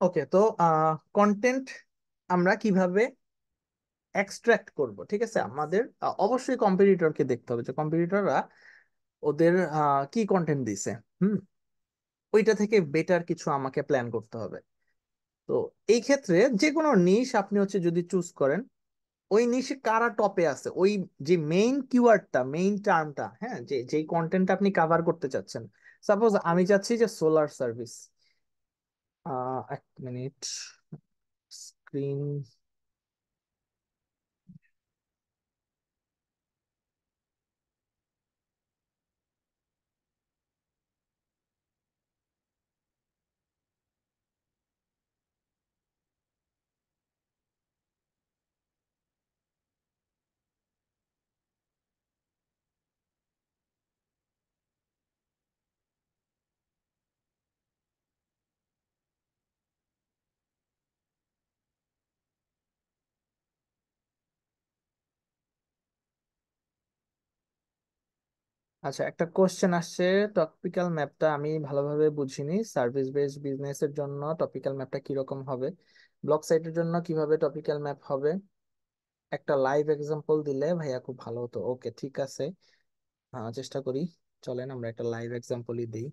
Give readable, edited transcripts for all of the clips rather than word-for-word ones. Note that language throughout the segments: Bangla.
ওকে, তো কন্টেন্ট আমরা কিভাবে এক্সট্রাক্ট করব, ঠিক আছে? আমাদের অবশ্যই কম্পিটিটরকে দেখতে হবে যে কম্পিটিটররা ওদের কি কন্টেন্ট দিছে। হুম। ওইটা থেকে বেটার কিছু আমাকে প্ল্যান করতে হবে। তো এই ক্ষেত্রে যে কোনো নিশ আপনি হচ্ছে যদি চুজ করেন, ওই নিশে কারা টপে আছে, ওই যে মেইন কিওয়ার্ডটা, মেইন টার্মটা, হ্যাঁ, যে যেই কন্টেন্ট আপনি কাভার করতে চাচ্ছেন। সাপোজ আমি চাচ্ছি যে সোলার সার্ভিস। 1 minute, screen. আচ্ছা, একটা কোশ্চেন আসছে। টপিক্যাল ম্যাপটা আমি ভালোভাবে বুঝিনি। সার্ভিস বেসড বিজনেসের জন্য টপিক্যাল ম্যাপটা কিরকম হবে? ব্লগ সাইটের জন্য কিভাবে টপিক্যাল ম্যাপ হবে? একটা লাইভ এক্সাম্পল দিলে ভাইয়া খুব ভালো হতো। ওকে, ঠিক আছে, চেষ্টা করি। চলেন আমরা একটা লাইভ এক্সাম্পলই দিই।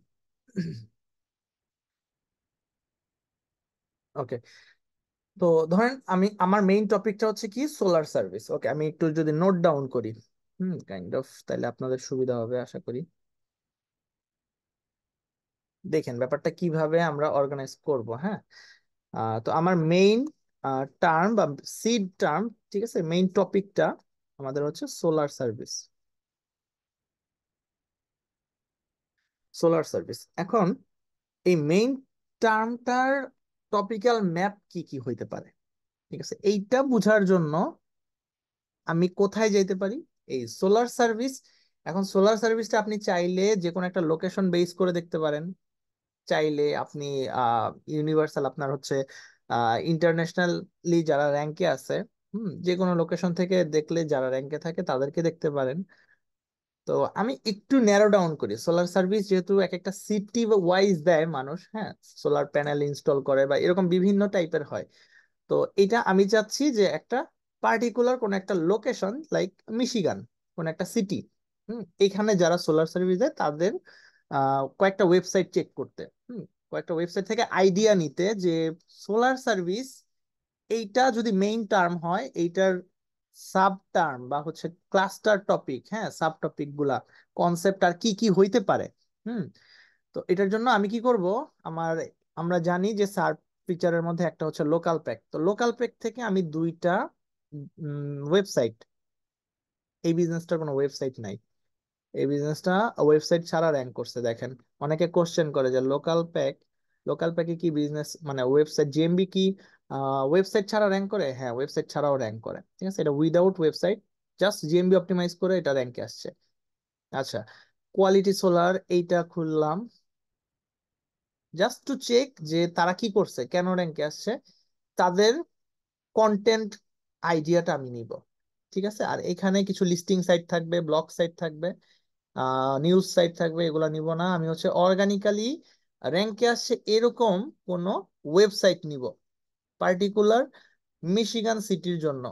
ওকে, তো ধরেন আমি আমার মেইন টপিকটা হচ্ছে কি, সোলার সার্ভিস। ওকে, আমি একটু যদি নোট ডাউন করি, কাইন্ড অফ, তাহলে আপনাদের সুবিধা হবে আশা করি। দেখেন ব্যাপারটা কিভাবে আমরা অর্গানাইজ করব। হ্যাঁ, তো আমার মেইন টার্ম বা সিড টার্ম, ঠিক আছে, মেইন টপিকটা আমাদের হচ্ছে সোলার সার্ভিস। সোলার সার্ভিস, এখন এই মেইন টার্মটার টপিক্যাল ম্যাপ কি কি হইতে পারে, ঠিক আছে, এইটা বুঝার জন্য আমি কোথায় যাইতে পারি? এই সোলার সার্ভিস। এখন সোলার সার্ভিসটা আপনি চাইলে যে কোনো একটা লোকেশন বেস করে দেখতে পারেন। চাইলে আপনি ইউনিভার্সাল, আপনার হচ্ছে ইন্টারন্যাশনালি যারা র্যাঙ্কে আছে, যে কোনো লোকেশন থেকে দেখলে যারা র্যাঙ্কে থাকে তাদেরকে দেখতে পারেন। তো আমি একটু ন্যারো ডাউন করি। সোলার সার্ভিস যেহেতু এক একটা সিটি ওয়াইজ দেয় মানুষ, হ্যাঁ, সোলার প্যানেল ইনস্টল করে বা এরকম বিভিন্ন টাইপের হয়। তো এটা আমি চাচ্ছি যে একটা পার্টিকুলার কোন একটা লোকেশন, লাইক মিশিগান, কোন একটা সিটি, এখানে যারা সোলার সার্ভিস দেয় তাদের কয়েকটা ওয়েবসাইট চেক করতে, কয়েকটা ওয়েবসাইট থেকে আইডিয়া নিতে যে সোলার সার্ভিস এইটা যদি মেইন টার্ম হয়, এইটার সাব টার্ম বা হচ্ছে ক্লাস্টার টপিক, হ্যাঁ, সাব টপিক গুলা, কনসেপ্ট আর কি কি হইতে পারে। হুম। তো এটার জন্য আমি কি করব? আমার, আমরা জানি যে সার্চ ফিচারের মধ্যে একটা হচ্ছে লোকাল প্যাক। তো লোকাল প্যাক থেকে আমি দুইটা ওয়েবসাইট, এই বিজনেসটার কোনো ওয়েবসাইট নাই, এই বিজনেসটা ওয়েবসাইট ছাড়া র্যাঙ্ক করছে। দেখেন, অনেকে কোশ্চেন করে যে লোকাল প্যাক, লোকাল প্যাকে কি বিজনেস মানে ওয়েবসাইট জিএমবি কি ওয়েবসাইট ছাড়া র্যাঙ্ক করে? হ্যাঁ, ওয়েবসাইট ছাড়াও র্যাঙ্ক করে, ঠিক আছে। এটা without website, just GMB optimize করে এটা র্যাঙ্কে আসছে। আচ্ছা, কোয়ালিটি সোলার এইটা খুললাম জাস্ট টু চেক যে তারা কি করছে, কেন র্যাঙ্কে আসছে, তাদের কন্টেন্ট আইডিয়াটা আমি নিব, ঠিক আছে। আর এখানে কিছু লিস্টিং সাইট থাকবে, ব্লগ সাইট থাকবে, নিউজ সাইট থাকবে, এগুলা নিব না। আমি হচ্ছে অর্গানিক্যালি র্যাঙ্কে আসছে এরকম কোন ওয়েবসাইট নিব, পার্টিকুলার মিশিগান সিটির জন্য।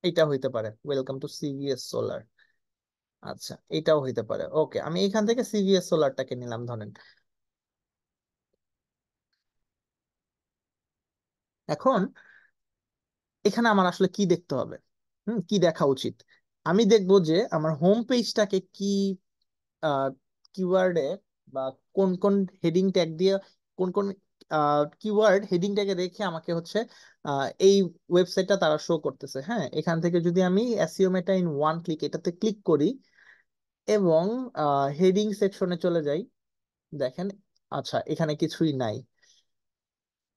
এটা হইতে পারে ওয়েলকাম টু সিভিএস সোলার। আচ্ছা, এটাও হইতে পারে। ওকে, আমি এখান থেকে সিভিএস সোলারটাকে নিলাম ধরেন। এখন এখানে আমার আসলে কি দেখতে হবে, কি দেখা উচিত? আমি দেখবো যে আমার হোম পেজটাকে কি কিওয়ার্ডে বা কোন কোন হেডিং ট্যাগ দিয়ে, কোন কোন কিওয়ার্ড হেডিং ট্যাগে রেখে আমাকে হচ্ছে এই ওয়েবসাইটটা তারা শো করতেছে। হ্যাঁ, এখান থেকে যদি আমি SEO meta in one click এটাতে ক্লিক করি এবং হেডিং সেকশনে চলে যাই, দেখেন, আচ্ছা, এখানে কিছুই নাই।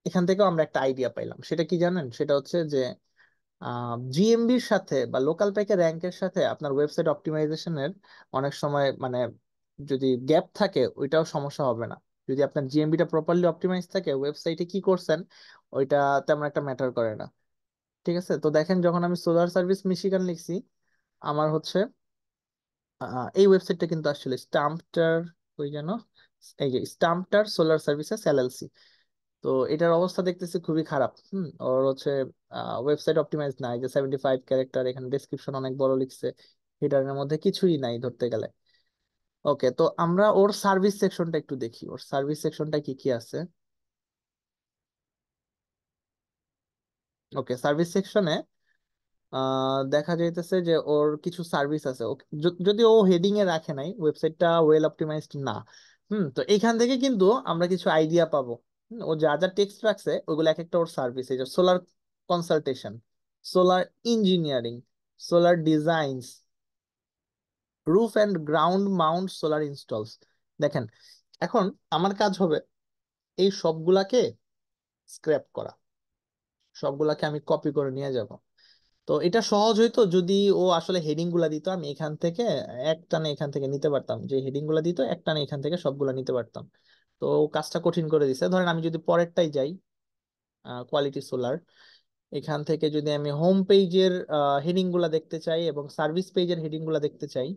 এখান থেকেও আমরা একটা আইডিয়া পাইলাম, সেটা কি জানেন? সেটা হচ্ছে যে জিএমবির সাথে বা লোকাল প্যাকের র্যাঙ্কের সাথে আপনার ওয়েবসাইট অপটিমাইজেশনের অনেক সময় মানে যদি গ্যাপ থাকে ওইটাও সমস্যা হবে না। যদি আপনার জিএমবিটা প্রপারলি অপটিমাইজ থাকে, ওয়েবসাইটে কি করছেন ওইটা তেমন একটা ম্যাটার করে না, ঠিক আছে। তো দেখেন, যখন আমি সোলার সার্ভিস মিশিগান লিখছি, আমার হচ্ছে এই ওয়েবসাইটটা কিন্তু আসলে স্টাম্পটার, ওই যেন, এই যে স্টাম্পটার সোলার সার্ভিসেস এলএলসি। তো এটার অবস্থা দেখতেছি খুবই খারাপ। ওর হচ্ছে ওয়েবসাইট অপটিমাইজ নাই, যে 75 ক্যারেক্টার, এখানে ডেসক্রিপশন অনেক বড় লিখছে, হেডারের মধ্যে কিছুই নাই ধরতে গেলে। ওকে, তো আমরা ওর সার্ভিস সেকশনটা একটু দেখি, ওর সার্ভিস সেকশনটা কি কি আছে। ওকে, সার্ভিস সেকশনে দেখা যাইতেছে যে ওর কিছু সার্ভিস আছে। যদি ও হেডিং এ রাখে নাই, ওয়েবসাইটটা ওয়েল অপটিমাইজড না। তো এইখান থেকে কিন্তু আমরা কিছু আইডিয়া পাবো। ও যা যা টেক্সট রাখছে ওগুলো এক একটা ওর সার্ভিস। এই যে solar consultation, solar engineering, solar designs, roof and ground mount solar installs. দেখেন, এখন আমার কাজ হবে এই সবগুলাকে স্ক্র্যাপ করা, সবগুলাকে আমি কপি করে নিয়ে যাব। তো এটা সহজ হইতো যদি ও আসলে হেডিং গুলা দিত, আমি এখান থেকে এক টানে এখান থেকে নিতে পারতাম, যে হেডিং গুলা দিত এক টানে এখান থেকে সবগুলা নিতে পারতাম। তো ও কাজটা কঠিন করে দিছে। ধরেন আমি যদি পরেরটাই যাই, কোয়ালিটি সোলার, এখান থেকে যদি আমি হোম পেজের হেডিং গুলা দেখতে চাই এবং সার্ভিস পেজের হেডিং গুলা দেখতে চাই,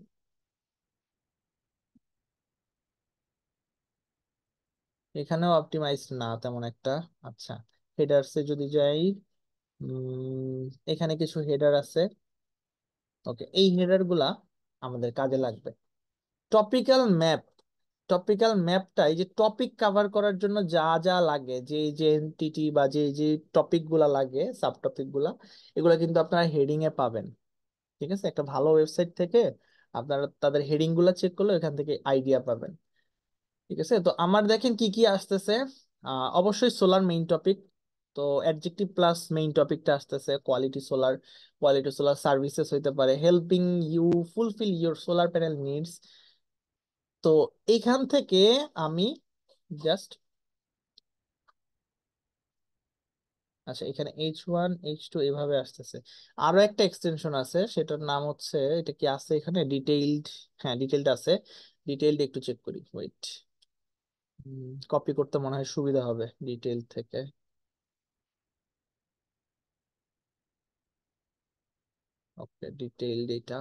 এখানেও অপটিমাইজ না তেমন একটা। আচ্ছা, হেডার্সে যদি যাই, এখানে কিছু হেডার আছে। ওকে, এই হেডার গুলা আমাদের কাজে লাগবে। টপিক্যাল ম্যাপ, টপিক্যাল ম্যাপটা এই যে টপিক কভার করার জন্য যা যা লাগে, যে যে এনটিটি বা যে যে টপিক গুলা লাগে, সাব টপিক গুলা, এগুলা কিন্তু আপনারা হেডিং এ পাবেন। ঠিক আছে, একটা ভালো ওয়েবসাইট থেকে আপনারা তাদের হেডিং গুলা চেক করলে এখান থেকে আইডিয়া পাবেন। ঠিক আছে, তো আমার দেখেন কি কি আসতেছে। অবশ্যই সোলার মেইন টপিক, তো অ্যাডজেক্টিভ প্লাস মেইন টপিকটা আসতেছে quality solar. Quality solar services হইতে পারে helping you fulfil your solar panel needs. তো এইখান থেকে আমি জাস্ট, আচ্ছা এখানে H1 H2 এভাবে আসতেছে। আরো একটা এক্সটেনশন আছে, সেটার নাম হচ্ছে, এটা কি আছে এখানে ডিটেইলড? হ্যাঁ, ডিটেইলড আছে। ডিটেইলড একটু চেক করি, ওয়েট। কপি করতে মনে হয় সুবিধা হবে ডিটেইল থেকে। ওকে, ডিটেইলড এটা,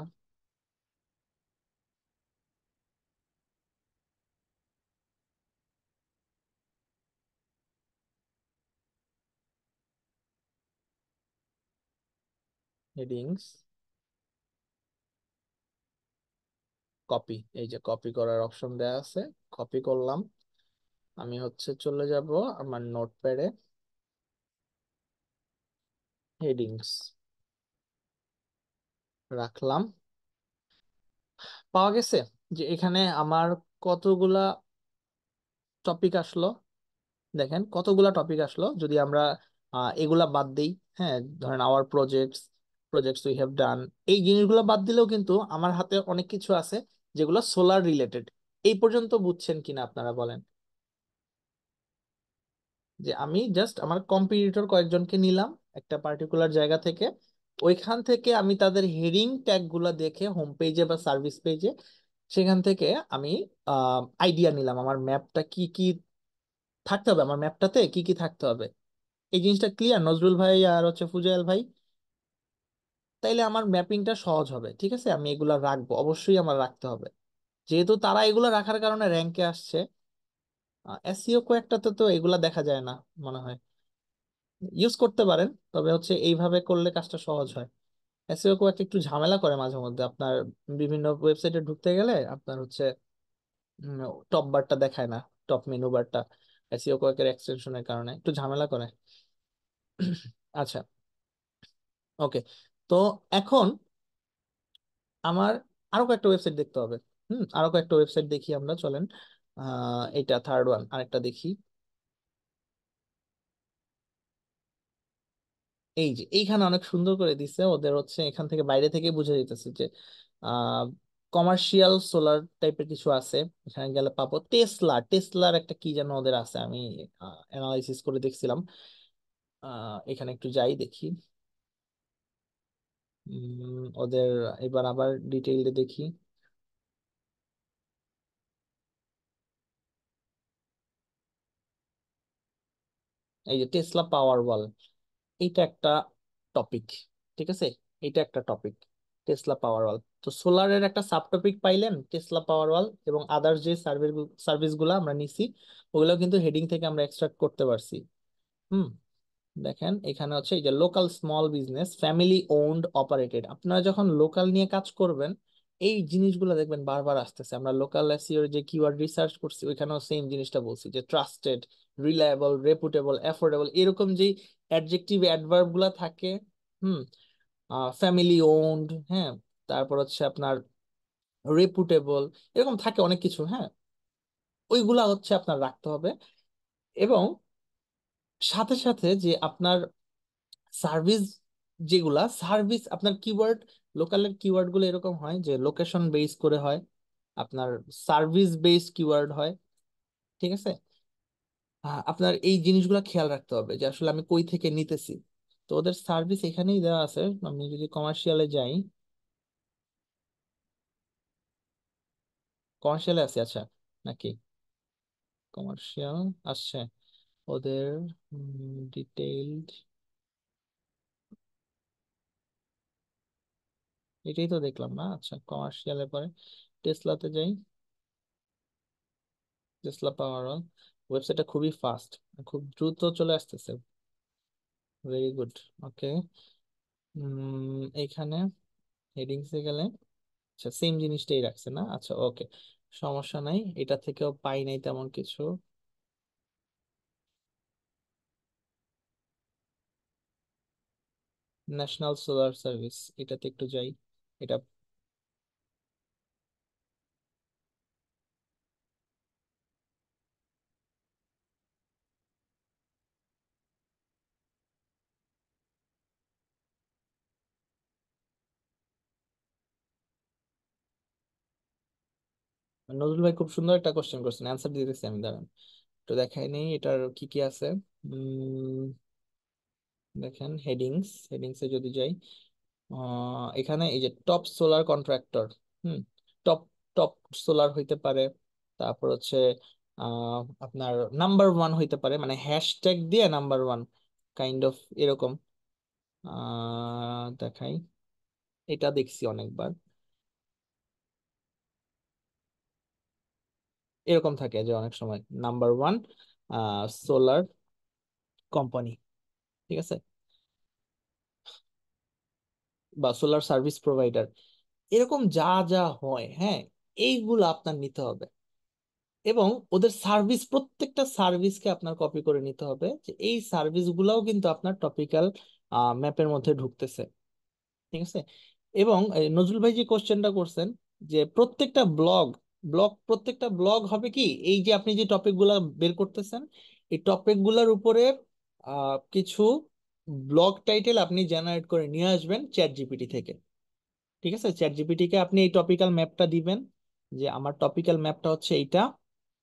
হেডিংস, কপি, এই যে কপি করার অপশন দেয়া আছে, কপি করলাম। আমি হচ্ছে চলে যাব আমার নোটপ্যাডে, হেডিংস রাখলাম। পাওয়া গেছে যে এখানে আমার কতগুলা টপিক আসলো। দেখেন কতগুলা টপিক আসলো যদি আমরা এগুলা বাদ দিই। হ্যাঁ, ধরেন our projects, projects we have done, এই জিনিসগুলো বাদ দিলেও কিন্তু আমার হাতে অনেক কিছু আছে যেগুলো সোলার রিলেটেড। এই পর্যন্ত বুঝছেন কিনা আপনারা বলেন? যে আমি জাস্ট আমার কম্পিটিটর কয়েকজনকে নিলাম একটা পার্টিকুলার জায়গা থেকে, ওইখান থেকে আমি তাদের হেডিং ট্যাগ গুলা দেখে হোম পেজে বা সার্ভিস পেজে, সেখান থেকে আমি আইডিয়া নিলাম আমার ম্যাপটা কি কি থাকতে হবে, আমার ম্যাপটাতে কি কি থাকতে হবে। এই জিনিসটা ক্লিয়ার নজরুল ভাই আর হচ্ছে ফুজাইল ভাই? তাইলে আমার ম্যাপিংটা সহজ হবে। ঠিক আছে, আমি এগুলা রাখবো, অবশ্যই আমার রাখতে হবে, যেহেতু তারা এগুলা রাখার কারণে র্যাঙ্কে আসছে। এসইও কয়েকটাতে তো এগুলা দেখা যায় না মনে হয়। ইউজ করতে পারেন, তবে হচ্ছে এইভাবে করলে কাজটা সহজ হয়। এসইও কয়েকটা একটু ঝামেলা করে মাঝে মধ্যে, আপনার বিভিন্ন ওয়েবসাইটে ঢুকতে গেলে আপনার হচ্ছে টপ বারটা দেখায় না, টপ মেনু বারটা, এসইও কয়েকের এক্সটেনশনের কারণে একটু ঝামেলা করে। আচ্ছা, ওকে, তো এখন আমার আরো কয়েকটা ওয়েবসাইট দেখতে হবে। আরো কয়েকটা ওয়েবসাইট দেখি আমরা, চলেন। এটা থার্ড ওয়ান, আরেকটা দেখি। এই যে এইখানে অনেক সুন্দর করে দিছে ওদের, হচ্ছে এখান থেকে বাইরে থেকে বুঝে যেতেছে যে আহ কমার্শিয়াল সোলার টাইপের কিছু আছে। এখানে গেলে পাবো টেসলা, টেসলার একটা কি যেন ওদের আছে, আমি অ্যানালাইসিস করে দেখছিলাম। এখানে একটু যাই দেখি। ওদের এবার আবার ডিটেইলে দেখি। এই যে টেসলা পাওয়ার ওয়াল, এইটা একটা টপিক। ঠিক আছে, এইটা একটা টপিক। টেসলা পাওয়ারওয়াল। তো সোলারের একটা সাব টপিক পাইলেন, টেসলা পাওয়ারওয়াল এবং আদার্স যে সার্ভিস গুলো আমরা নিছি, ওগুলো কিন্তু হেডিং থেকে আমরা এক্সট্রাক্ট করতে পারছি। হুম। দেখেন এখানে হচ্ছে এই যে local small business family owned operated, আপনারা যখন লোকাল নিয়ে কাজ করবেন এই জিনিসগুলো দেখবেন বারবার আসতেছে। আমরা লোকাল এসইও যে কিওয়ার্ড রিসার্চ করছি ওইখানেও সেম জিনিসটা বলছি, যে ট্রাস্টেড, রিলায়েবল, রেপুটেবল, অ্যাফোর্ডেবল, এরকম যেই অ্যাডজেক্টিভ অ্যাডভার্ব গুলা থাকে। হুম। ফ্যামিলি ওন্ড, হ্যাঁ, তারপর হচ্ছে আপনার রেপুটেবল, এরকম থাকে অনেক কিছু, হ্যাঁ, ওইগুলা হচ্ছে আপনার রাখতে হবে। এবং সাথে সাথে যে আপনার সার্ভিস, যেগুলা সার্ভিস আপনার কিওয়ার্ড, লোকালের কিওয়ার্ড গুলো এরকম হয় যে লোকেশন বেস করে হয়, আপনার সার্ভিস বেসড কিওয়ার্ড হয়। ঠিক আছে। আপনার এই জিনিসগুলো খেয়াল রাখতে হবে যে আসলে আমি কই থেকে নিতেছি। তো ওদের সার্ভিস এখানেই দেওয়া আছে, আমি যদি কমার্শিয়ালে যাই, কমার্শিয়ালে আছে, আচ্ছা, নাকি কমার্শিয়াল আসছে ওদের ডিটেইলড, এটাই তো দেখলাম না। আচ্ছা, কমার্শিয়ালের পরে টেসলাতে যাই, টেসলা পাওয়ার, ওয়েবসাইটটা খুবই ফাস্ট, খুব দ্রুত চলে আসতেছে। Very good. ওকে। এইখানে হেডিংসে গেলে, আচ্ছা সেম জিনিসটাই রাখছে না, আচ্ছা ওকে, সমস্যা নাই, এটা থেকেও পাই নাই তেমন কিছু। ন্যাশনাল সোলার সার্ভিস, এটাতে একটু যাই। এটা নজরুল ভাই খুব সুন্দর একটা কোশ্চেন করছেন, অ্যান্সার দিতেছি আমি, দাঁড়ান একটু দেখাই নেই এটার কি কি আছে। উম, দেখেন হেডিংস, হেডিংসে যদি যাই, এখানে এই যে টপ সোলার কন্ট্রাক্টর, হুম, টপ টপ সোলার হইতে পারে, তারপর হচ্ছে আপনার নাম্বার ওয়ান হইতে পারে, মানে হ্যাশট্যাগ দিয়ে নাম্বার ওয়ান, কাইন্ড অফ এরকম। দেখাই, এটা দেখছি অনেকবার, এরকম থাকে যে অনেক সময় নাম্বার ওয়ান সোলার কোম্পানি, ঠিক আছে, বা সোলার সার্ভিস প্রোভাইডার, এরকম যা যা হয়, হ্যাঁ, এইগুলো আপনার নিতে হবে। এবং ওদের সার্ভিস, প্রত্যেকটা সার্ভিসকে আপনার কপি করে নিতে হবে যে এই সার্ভিস গুলাও কিন্তু আপনার টপিক্যাল ম্যাপের মধ্যে ঢুকতেছে। ঠিক আছে। এবং এই নজরুল ভাই যে কোশ্চেনটা করছেন, যে প্রত্যেকটা ব্লগ, প্রত্যেকটা ব্লগ হবে কি, এই যে আপনি যে টপিক গুলা বের করতেছেন এই টপিক গুলার উপরে কিছু ব্লগ টাইটেল আপনি জেনারেট করে নিয়ে আসবেন চ্যাট জিপিটি থেকে। ঠিক আছে, চ্যাট জিপিটি কে আপনি এই টপিক্যাল ম্যাপটা দিবেন, যে আমার টপিক্যাল ম্যাপটা হচ্ছে এইটা,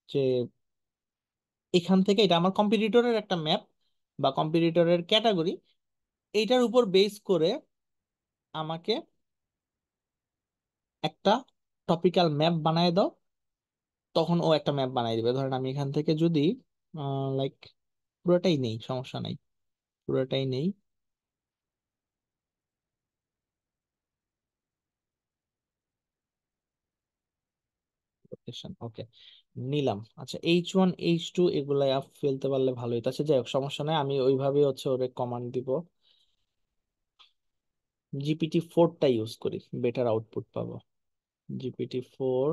যে এখান থেকে এটা আমার কম্পিটিটরের একটা ম্যাপ বা কম্পিটিটরের ক্যাটাগরি, এইটার উপর বেস করে আমাকে একটা টপিক্যাল ম্যাপ বানায় দাও। তখন ও একটা ম্যাপ বানাই দিবে। ধরেন আমি এখান থেকে যদি লাইক পুরোটাই নেই, সমস্যা নাই, পুরোটাই নেই, লোকেশন ওকে, নিলাম। আচ্ছা H1 H2 এগুলাই ফেলতে পারলে ভালোই, আচ্ছা যাই হোক সমস্যা নাই, আমি ওইভাবে হচ্ছে ওরে কমান্ড দিব। GPT-4টা ইউজ করি, বেটার আউটপুট পাবো। GPT-4,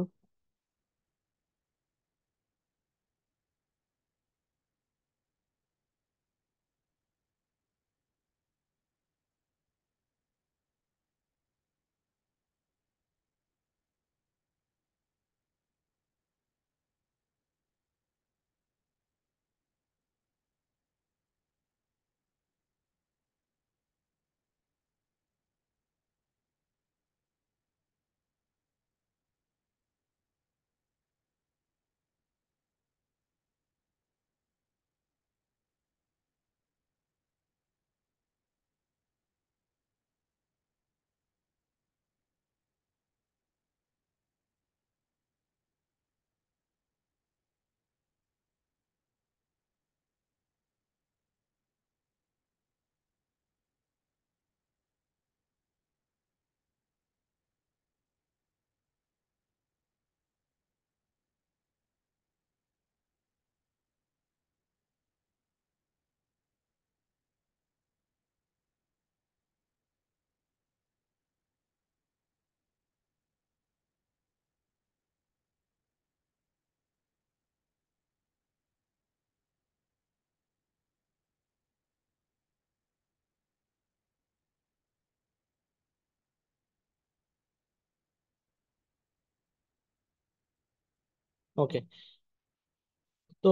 ওকে। তো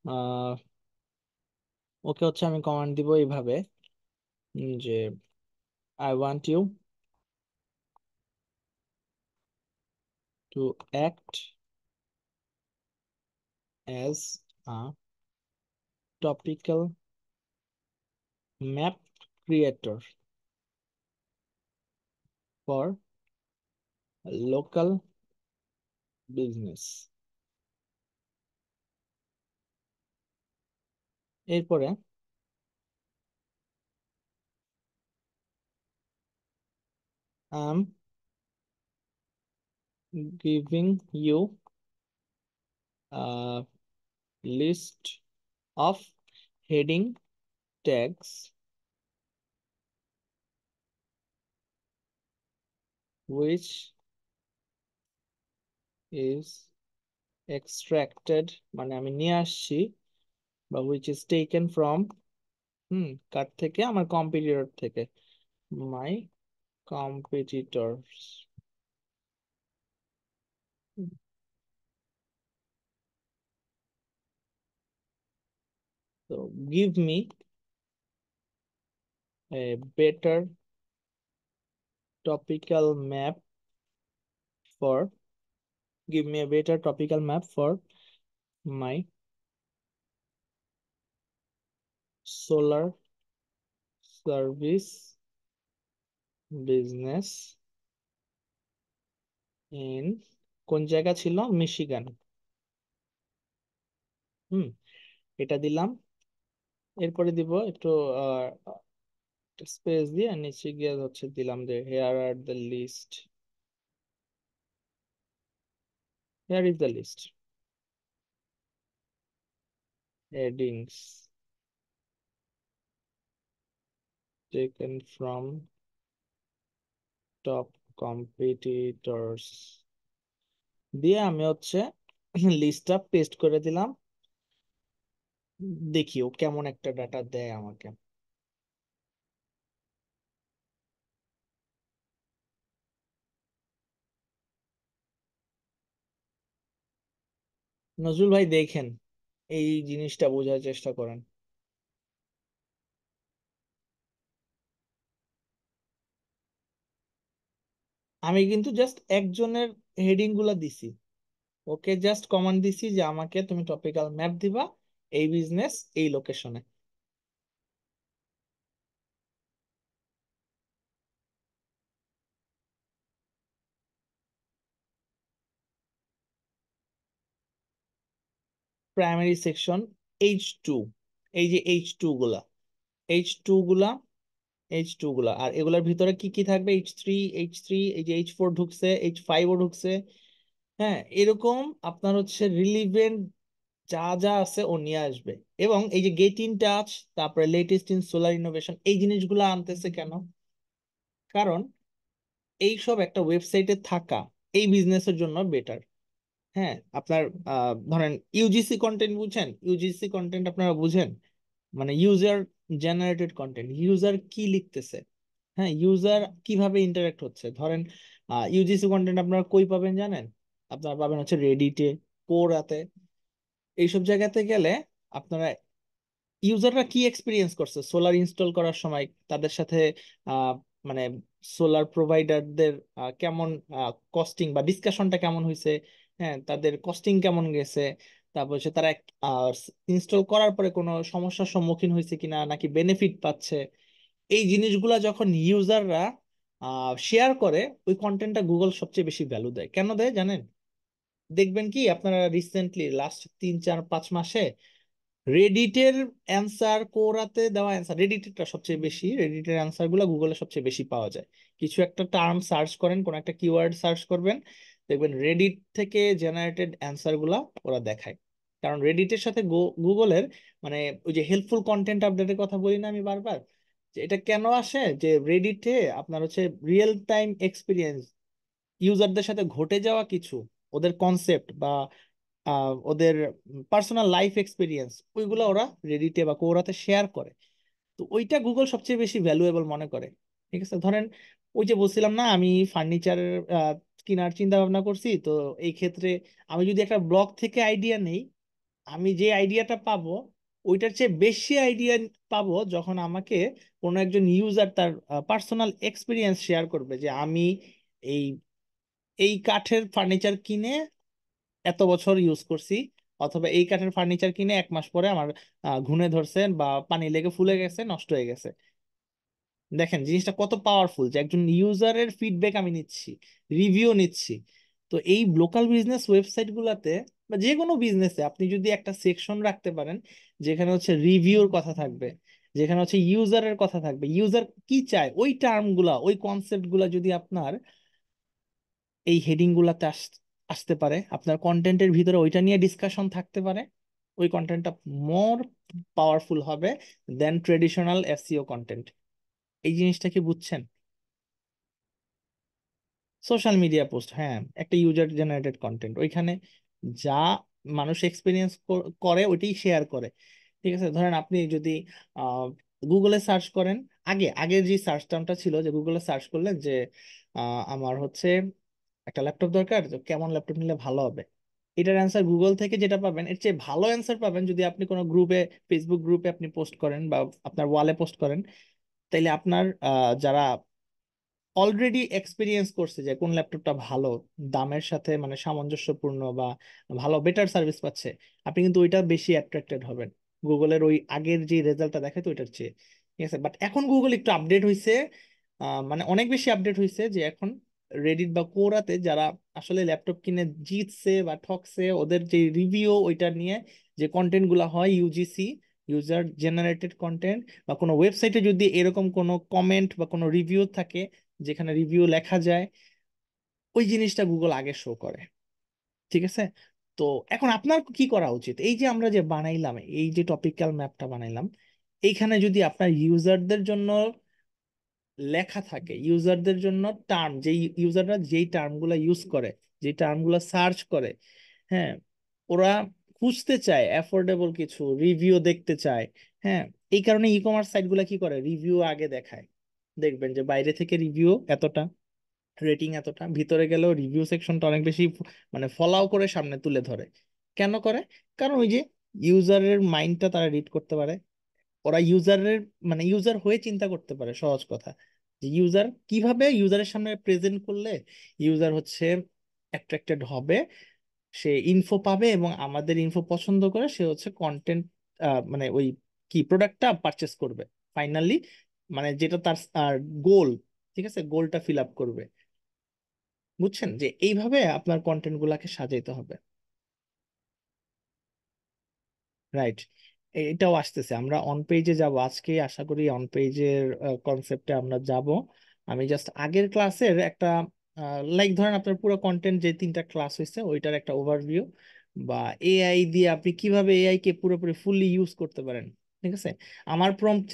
আহ ওকে হচ্ছে আমি কমান্ড দিব এইভাবে, যে I want you to act as a topical map creator for local business. এরপরে I am giving you list of heading tags which is extracted, মানে আমি নিয়ে আসছি, বা which is taken from, কার থেকে, আমার কম্পিটিটর থেকে, মাই কম্পিটিটরস। তো give me a better topical map for give me a better topical map for my solar service business in, কোন জায়গা ছিল, মিশিগান। হুম, এটা দিলাম। এরপরে দিব একটু স্পেস দিয়ে নিচে গিয়ে হচ্ছে দিলাম যে here are the list, here is the list headings taken from top competitors, দিয়ে আমি হচ্ছে লিস্টটা পেস্ট করে দিলাম। দেখি ও কেমন একটা ডাটা দেয় আমাকে। নজরুল ভাই দেখেন, এই জিনিসটা বোঝার চেষ্টা করেন। আমি কিন্তু জাস্ট একজনের হেডিং গুলা দিছি, ওকে জাস্ট কমান্ড দিছি যে আমাকে তুমি টপিক্যাল ম্যাপ দিবা এই বিজনেস এই লোকেশনে। প্রাইমারি সেকশন H2, এই যে H2 গুলা, H2 গুলা, আর এগুলোর ভিতরে কি কি থাকবে, H3, এই যে H4 ঢুকছে, H5ও ঢুকছে। হ্যাঁ, এরকম আপনার হচ্ছে রিলিভেন্ট যা যা আছে ও নিয়ে আসবে। এবং এই যে গেট ইন টাচ, তারপরে লেটেস্ট ইন সোলার ইনোভেশন, এই জিনিসগুলো আনতেছে কেন? কারণ এইসব একটা ওয়েবসাইটে থাকা এই বিজনেসের জন্য বেটার। হ্যাঁ, আপনার ধরেন ইউজিসি কন্টেন্ট বুঝেন, ইউজিসি কন্টেন্ট আপনারা বুঝেন, মানে ইউজার জেনারেটেড কন্টেন্ট, ইউজার কি লিখতেছে, হ্যাঁ, ইউজার কিভাবে ইন্টারাক্ট হচ্ছে। ধরেন ইউজিসি কন্টেন্ট আপনারা কই পাবেন জানেন? আপনারা পাবেন হচ্ছে রেডিটে, কোরাতে, এইসব জায়গাতে গেলে আপনারা ইউজাররা কি এক্সপিরিয়েন্স করছে সোলার ইনস্টল করার সময়, তাদের সাথে আহ, মানে সোলার প্রোভাইডারদের কেমন কস্টিং বা ডিসকাশনটা কেমন হয়েছে, হ্যাঁ, তাদের কস্টিং কেমন গেছে, তারপর হচ্ছে তারা ইনস্টল করার পরে কোনো সমস্যার সম্মুখীন হয়েছে কিনা, নাকি বেনিফিট পাচ্ছে। এই জিনিসগুলা যখন ইউজাররা শেয়ার করে, ওই কন্টেন্টটা গুগল সবচেয়ে বেশি ভ্যালু দেয়। কেন দেয় জানেন? দেখবেন কি আপনারা রিসেন্টলি লাস্ট 3, 4, 5 মাসে রেডিটের অ্যান্সার, কোরাতে দেওয়া অ্যান্সার, রেডিটেরটা সবচেয়ে বেশি, রেডিটের অ্যান্সার গুলো গুগলে সবচেয়ে বেশি পাওয়া যায়। কিছু একটা টার্ম সার্চ করেন, কোন একটা কিওয়ার্ড সার্চ করবেন, দেখবেন রেডিট থেকে জেনারেটেড অ্যান্সার গুলা ওরা দেখায়। কারণ রেডিটের সাথে গুগলের, মানে ওই যে হেল্পফুল কন্টেন্ট আপডেটের কথা বলি না আমি বারবার, যে এটা কেন আসে, যে রেডিটে আপনার হচ্ছে রিয়েল টাইম এক্সপিরিয়েন্স, ইউজারদের সাথে ঘটে যাওয়া কিছু, ওদের কনসেপ্ট বা ওদের পার্সোনাল লাইফ এক্সপিরিয়েন্স, ওইগুলো ওরা রেডিটে বা কোরাতে শেয়ার করে। তো ওইটা গুগল সবচেয়ে বেশি ভ্যালুয়েবল মনে করে। ঠিক আছে, ধরেন ওই যে বলছিলাম না আমি ফার্নিচার কেনার চিন্তা ভাবনা করছি। তো এই ক্ষেত্রে আমি যদি একটা ব্লগ থেকে আইডিয়া নেই, আমি যে আইডিয়াটা পাবো ওইটার চেয়ে বেশি আইডিয়া পাবো যখন আমাকে কোনো একজন ইউজার তার পার্সোনাল এক্সপিরিয়েন্স শেয়ার করবে, যে আমি এই এই কাঠের ফার্নিচার কিনে এত বছর ইউজ করছি, অথবা এই কাঠের ফার্নিচার কিনে 1 মাস পরে আমার ঘুণে ধরছে বা পানি লেগে ফুলে গেছে, নষ্ট হয়ে গেছে। দেখেন জিনিসটা কত পাওয়ারফুল, যে একজন ইউজারের ফিডব্যাক আমি নিচ্ছি, রিভিউ নিচ্ছি। তো এই লোকাল বিজনেস ওয়েবসাইট গুলাতে বা যে কোনো বিজনেসে আপনি যদি একটা সেকশন রাখতে পারেন যেখানে হচ্ছে রিভিউর কথা থাকবে, যেখানে হচ্ছে ইউজারের কথা থাকবে, ইউজার কি চায় ওই টার্ম গুলা, ওই কনসেপ্ট গুলা যদি আপনার এই হেডিং গুলাতে আসতে পারে, আপনার কন্টেন্টের ভিতরে ওইটা নিয়ে ডিসকাশন থাকতে পারে, ওই কন্টেন্টটা মোর পাওয়ারফুল হবে দেন ট্রেডিশনাল এসইও কন্টেন্ট। এই জিনিসটা কি বুঝছেন? সোশ্যাল মিডিয়া পোস্ট, হ্যাঁ, একটা ইউজার জেনারেটেড কন্টেন্ট, ওইখানে যা মানুষ এক্সপিরিয়েন্স করে ওইটাই শেয়ার করে। ঠিক আছে, ধরেন আপনি যদি গুগলে সার্চ করেন, আগের যে সার্চ টার্মটা ছিল যে গুগলে সার্চ করলেন যে আমার হচ্ছে একটা ল্যাপটপ দরকার, তো কেমন ল্যাপটপ নিলে ভালো হবে, এটার অ্যান্সার গুগল থেকে যেটা পাবেন এর চেয়ে ভালো অ্যান্সার পাবেন যদি আপনি কোনো গ্রুপে, ফেসবুক গ্রুপে আপনি পোস্ট করেন বা আপনার ওয়ালে পোস্ট করেন। তাইলে আপনার যারা অলরেডি এক্সপিরিয়েন্স করছে যে কোন ল্যাপটপটা ভালো, দামের সাথে মানে সামঞ্জস্যপূর্ণ বা ভালো বেটার সার্ভিস পাচ্ছে, আপনি কিন্তু ওইটা বেশি অ্যাট্রাক্টেড হবেন গুগলের ওই আগের যে রেজাল্টটা দেখে তো ওইটার চেয়ে। ঠিক আছে, বাট এখন গুগল একটু আপডেট হয়েছে, মানে অনেক বেশি আপডেট হয়েছে, যে এখন রেডিট বা কোরাতে যারা আসলে ল্যাপটপ কিনে জিতছে বা ঠকছে ওদের যে রিভিউ ওইটা নিয়ে যে কন্টেন্ট গুলা হয়, ইউজিসি, ইউজার জেনারেটেড কন্টেন্ট, বা কোনো ওয়েবসাইটে যদি এরকম কোনো কমেন্ট বা কোনো রিভিউ থাকে যেখানে রিভিউ লেখা যায়, ওই জিনিসটা গুগল আগে শো করে। ঠিক আছে, তো এখন আপনার কি করা উচিত, এই যে আমরা যে বানাইলাম, এই যে টপিক্যাল ম্যাপটা বানাইলাম, এইখানে যদি আপনার ইউজারদের জন্য লেখা থাকে, ইউজারদের জন্য টার্ম, যে ইউজাররা যেই টার্মগুলো ইউজ করে, যে টার্মগুলো সার্চ করে, হ্যাঁ, ওরা খুঁজতে চায় অ্যাফোর্ডেবল কিছু, রিভিউ দেখতে চায়। হ্যাঁ, এই কারণে ই কমার্স সাইটগুলো কি করে, রিভিউ আগে দেখায়। দেখবেন যে বাইরে থেকে রিভিউ এতটা, রেটিং এতটা, ভিতরে গেলেও রিভিউ সেকশনটা অনেক বেশি মানে ফলাও করে সামনে তুলে ধরে। কেন করে? কারণ ওই যে ইউজারের মাইন্ডটা তারা রিড করতে পারে, ওরা ইউজারের মানে ইউজার হয়ে চিন্তা করতে পারে, সহজ কথা, যে ইউজার কিভাবে ইউজারের সামনে প্রেজেন্ট করলে ইউজার হচ্ছে অ্যাট্রাক্টেড হবে, সে ইনফো পাবে এবং আমাদের ইনফো পছন্দ করে সে হচ্ছে কন্টেন্ট মানে ওই কি প্রোডাক্টটা পারচেস করবে ফাইনালি, মানে যেটা তার গোল। ঠিক আছে, গোলটা ফিল আপ করবে। বুঝছেন যে এইভাবে আপনার কন্টেন্ট গুলাকে সাজাইতে হবে। রাইট, এটাও আসতেছে, আমরা অন পেজে যাব আজকে, আশা করি অন পেজের কনসেপ্টে আমরা যাব। আমি জাস্ট আগের ক্লাসের একটা লাইক ধরেন আপনার পুরো কন্টেন্ট যে 3টা ক্লাস হয়েছে ওইটার একটা ওভারভিউ, বা এআই দিয়ে আপনি কিভাবে এআই কে পুরোপুরি ফুললি ইউজ করতে পারেন। ঠিক আছে, আমার প্রম্পট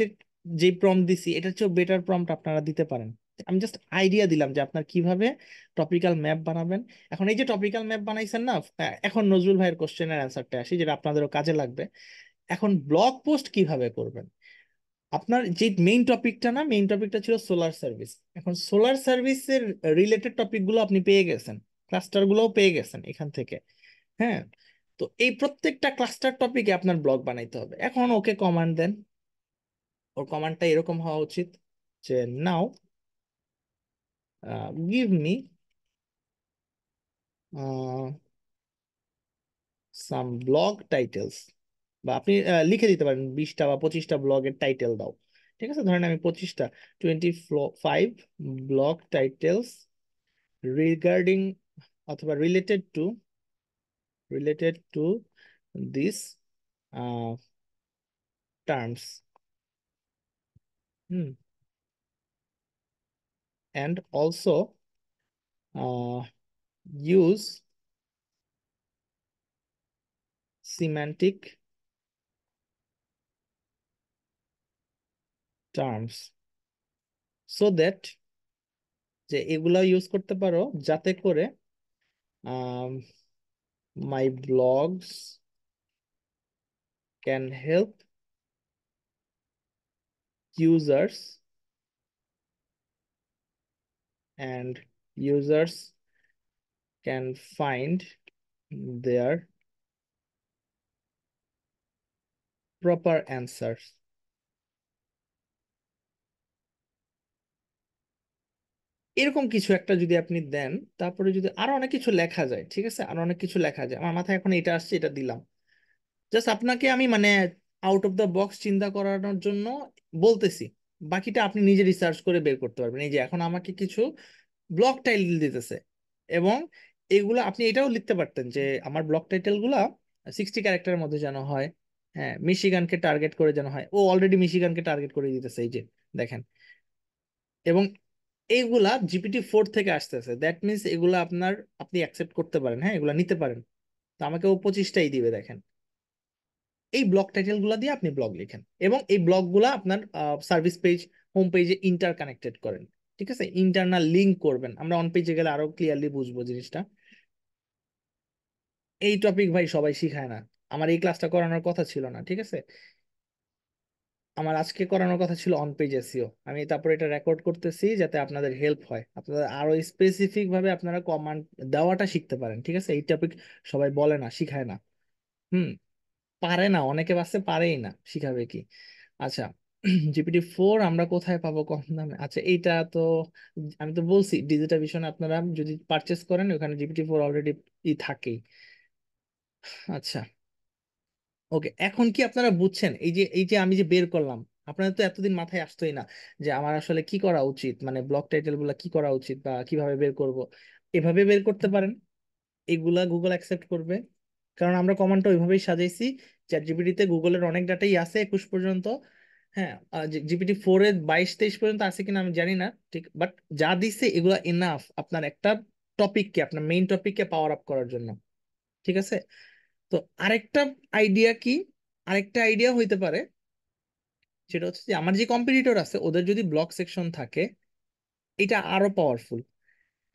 যে প্রম্পট দিছি এটার চেয়েও বেটার প্রম্পট আপনারা দিতে পারেন। আমি জাস্ট আইডিয়া দিলাম যে আপনার কিভাবে টপিক্যাল ম্যাপ বানাবেন। এখন এই যে টপিক্যাল ম্যাপ বানাইছেন না, এখন নজরুল ভাইয়ের কোশ্চেনের অ্যান্সারটা আসি যেটা আপনাদেরও কাজে লাগবে। এখন ব্লগ পোস্ট কিভাবে করবেন? আপনার যে মেইন টপিকটা, না মেইন টপিকটা ছিল সোলার সার্ভিস, এখন সোলার সার্ভিসের রিলেটেড টপিকগুলো আপনি পেয়ে গেছেন, ক্লাস্টার গুলোও পেয়ে গেছেন এখান থেকে। হ্যাঁ, তো এই প্রত্যেকটা ক্লাস্টার টপিকে আপনার ব্লগ বানাইতে হবে। এখন ওকে কমান্ড দেন, ওর কমান্ডটা এরকম হওয়া উচিত যে now give me some blog titles, বা আপনি লিখে দিতে পারেন 20টা বা 25টা ব্লগের টাইটেল দাও। ঠিক আছে, ধরেন আমি 25টা, 25 ব্লগ টাইটেলস রিগার্ডিং অথবা related to this terms, hmm, and also use semantic terms so that, যে এগুলা ইউজ করতে পারো যাতে করে my blogs can help users and users can find their proper answer. এরকম কিছু একটা যদি আপনি দেন, তারপরে যদি আরো অনেক কিছু লেখা যায়, ঠিক আছে, আরো অনেক কিছু লেখা যায়, আমার মাথায় এখন এটা আসছে, এটা দিলাম। জাস্ট আপনাকে আমি মানে আউট অফ দ্য বক্স চিন্তা করানোর জন্য বলতেছি, বাকিটা আপনি নিজে রিসার্চ করে বের করতে পারবেন। এই যে এখন আমাকে কিছু ব্লক টাইটেল দিতেছে, এবং এগুলো আপনি এটাও লিখতে পারতেন যে আমার ব্লক টাইটেল গুলা 60 ক্যারেক্টারের মধ্যে যেন হয়। হ্যাঁ, মিশিগানকে টার্গেট করে যেন হয়। ও অলরেডি মিশিগানকে টার্গেট করে দিতেছে, এই যে দেখেন। এবং এইগুলা GPT-4 থেকে আসতেছে, দ্যাট মিনস এগুলা আপনি অ্যাকসেপ্ট করতে পারেন, হ্যাঁ, এগুলা নিতে পারেন। তো আমাকে ও 25টাই দিবে, দেখেন। এই ব্লক টাইটেল গুলা দিয়ে আপনি ব্লগ লিখেন, এবং এই ব্লগ গুলা আপনার সার্ভিস পেজ, হোম পেজে ইন্টার কানেক্টেড করেন। ঠিক আছে, ইন্টারনাল লিঙ্ক করবেন, আমরা অন পেজে গেলে আরো ক্লিয়ারলি বুঝবো জিনিসটা। এই টপিক ভাই সবাই শিখায় না, আমার এই ক্লাসটা করানোর কথা ছিল না, ঠিক আছে। আমার আজকে করানোর কথা ছিল অন পেজ এসইও। আমি তারপর এটা রেকর্ড করতেছি যাতে আপনাদের হেল্প হয়, আপনাদের আরো স্পেসিফিক ভাবে আপনারা কমান্ড দেওয়াটা শিখতে পারেন, ঠিক আছে। এই টপিক সবাই বলে না, শিখায় না। হুম, পারে না, অনেকে বাসে পারেই না, শিখাবে কি। আচ্ছা, GPT-4 আমরা কোথায় পাবো কম দামে? আচ্ছা, এইটা তো আমি তো বলছি ডিজিটাল ভিশন আপনারা যদি পারচেস করেন, ওখানে GPT-4 অলরেডি থাকেই। আচ্ছা, ওকে, এখন কি আপনারা বুঝছেন? এই যে আমি যে বের করলাম, আপনাদের তো এতদিন মাথায় আসতোই না যে আমার আসলে কি করা উচিত, মানে ব্লক টাইটেল গুলা কি করা উচিত বা কিভাবে বের করব। এভাবে বের করতে পারেন, এগুলা গুগল অ্যাকসেপ্ট করবে, কারণ আমরা কমান্ডটা ওইভাবেই সাজাইছি। চ্যাট জিপিটিতে গুগলের অনেক ডাটাই আছে 21 পর্যন্ত। হ্যাঁ, GPT-4 এর 22-23 পর্যন্ত আছে কিনা আমি জানি না, ঠিক, বাট যা দিচ্ছে এগুলা এনাফ আপনার একটা টপিককে, আপনার মেইন টপিককে পাওয়ার আপ করার জন্য, ঠিক আছে। তো আরেকটা আইডিয়া কি, আরেকটা আইডিয়া হইতে পারে, সেটা হচ্ছে যে আমার যে কম্পিটিটর আছে ওদের যদি ব্লগ সেকশন থাকে, এটা আরো পাওয়ারফুল।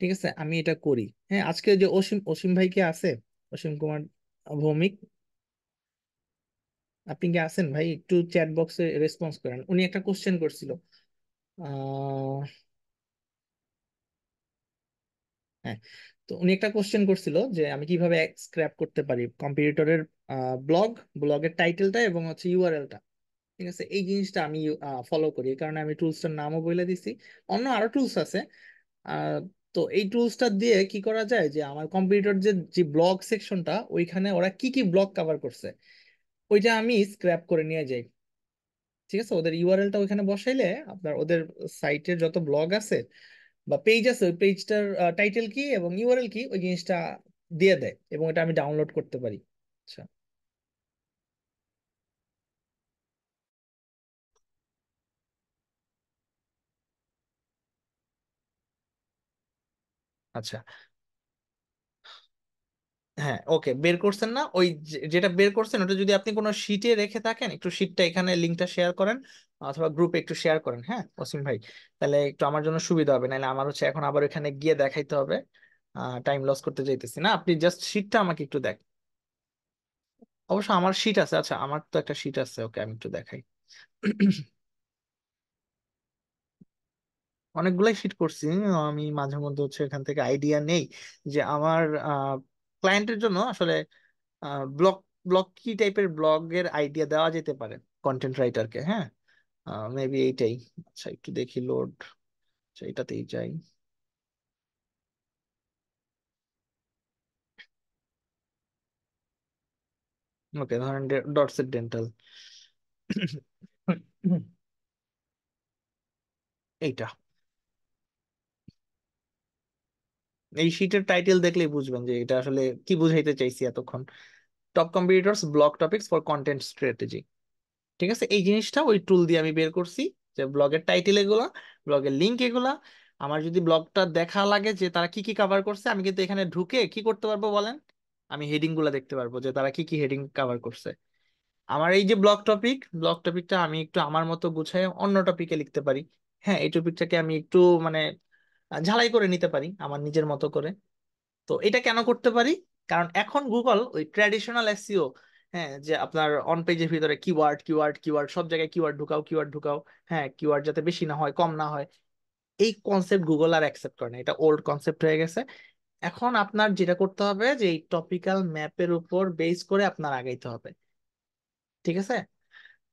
ঠিক আছে, আমি এটা করি। হ্যাঁ, আজকে যে অসীম অসীম ভাই কি আছে, অসীম কুমার ভৌমিক, আপনি কি আছেন ভাই? একটু চ্যাট বক্সে রেসপন্স করেন, উনি একটা কোশ্চেন করছিল। আহ হ্যাঁ, তো উনি একটা কোশ্চেন করছিল যে আমি কিভাবে স্ক্র্যাপ করতে পারি কম্পিটিটরের ব্লগ, ব্লগের টাইটেলটা এবং হচ্ছে ইউআরএলটা। ঠিক আছে, এই জিনিসটা আমি ফলো করি, এই কারণে আমি টুলসটার নামও বলে দিছি। অন্য আরো টুলস আছে। আহ, তো এই টুলসটা দিয়ে কি করা যায় যে আমার কম্পিউটার যে যে ব্লগ সেকশনটা, ওইখানে ওরা কি কি ব্লগ কভার করছে ওইটা আমি স্ক্র্যাপ করে নিয়ে যাই। ঠিক আছে, ওদের ইউআরএলটা ওইখানে বসাইলে আপনার ওদের সাইটের যত ব্লগ আছে বা পেজ আছে, ওই পেজটার টাইটেল কি এবং ইউআরএল কি, ওই জিনিসটা দিয়ে দেয়, এবং এটা আমি ডাউনলোড করতে পারি। আচ্ছা। আচ্ছা, হ্যাঁ, ওকে, বের করছেন না? ওই যেটা বের করছেন ওটা যদি আপনি কোনো শিটে রেখে থাকেন, একটু শিটটা এখানে লিঙ্কটা শেয়ার করেন, অথবা গ্রুপে একটু শেয়ার করেন, হ্যাঁ অসীম ভাই, তাহলে একটু আমার জন্য সুবিধা হবে, নাহলে আমার হচ্ছে এখন আবার এখানে গিয়ে দেখাইতে হবে। টাইম লস করতে চাইতেছি না, আপনি জাস্ট শিটটা আমাকে একটু দেখ। অবশ্য আমার শিট আছে, আচ্ছা আমার তো একটা শিট আছে, ওকে আমি একটু দেখাই। অনেকগুলাই শিট করছি, আমি মাঝে মধ্যে হচ্ছে এখান থেকে আইডিয়া নেই যে আমার ক্লায়েন্টের জন্য আসলে ব্লগ ব্লগ কি টাইপের ব্লগের আইডিয়া দেওয়া যেতে পারে কন্টেন্ট রাইটারকে। হ্যাঁ, মেবি এইটাই। আচ্ছা, একটু দেখি লোড, এটাতেই যাই। ওকে, ধরেন ডটসেট ডেন্টাল, এইটা। এই শীটের টাইটেল দেখলেই বুঝবেন যে এটা আসলে কি বুঝাইতে চাইছি এতক্ষণ। Top competitors blog topics for content strategy. ঠিক আছে, এই জিনিসটা ওই টুল দিয়ে আমি বের করছি, যে ব্লগের টাইটেল এগুলা, ব্লগের লিঙ্ক এগুলা। আমার যদি ব্লগটা দেখা লাগে যে তারা কি কি কভার করছে, আমি কিন্তু এখানে ঢুকে কি করতে পারবো বলেন, আমি হেডিং গুলা দেখতে পারবো যে তারা কি কি হেডিং কভার করছে। আমার এই যে ব্লগ টপিকটা আমি একটু আমার মতো গুছায় অন্য টপিকে লিখতে পারি। হ্যাঁ, এই টপিকটাকে আমি একটু মানে ঝালাই করে নিতে পারি আমার নিজের মতো করে। তো এটা কেন করতে পারি? কারণ এখন গুগল ওই ট্র্যাডিশনাল এসইও, হ্যাঁ, যে আপনার অন পেজের ভিতরে কিওয়ার্ড কিওয়ার্ড কিওয়ার্ড সব জায়গায় কিওয়ার্ড ঢুকাও, কিওয়ার্ড ঢুকাও, হ্যাঁ, কিওয়ার্ড যাতে বেশি না হয় কম না হয়, এই কনসেপ্ট গুগল আর অ্যাকসেপ্ট করে না, এটা ওল্ড কনসেপ্ট হয়ে গেছে। এখন আপনার যেটা করতে হবে যে এই টপিক্যাল ম্যাপের উপর বেস করে আপনার আগাইতে হবে। ঠিক আছে?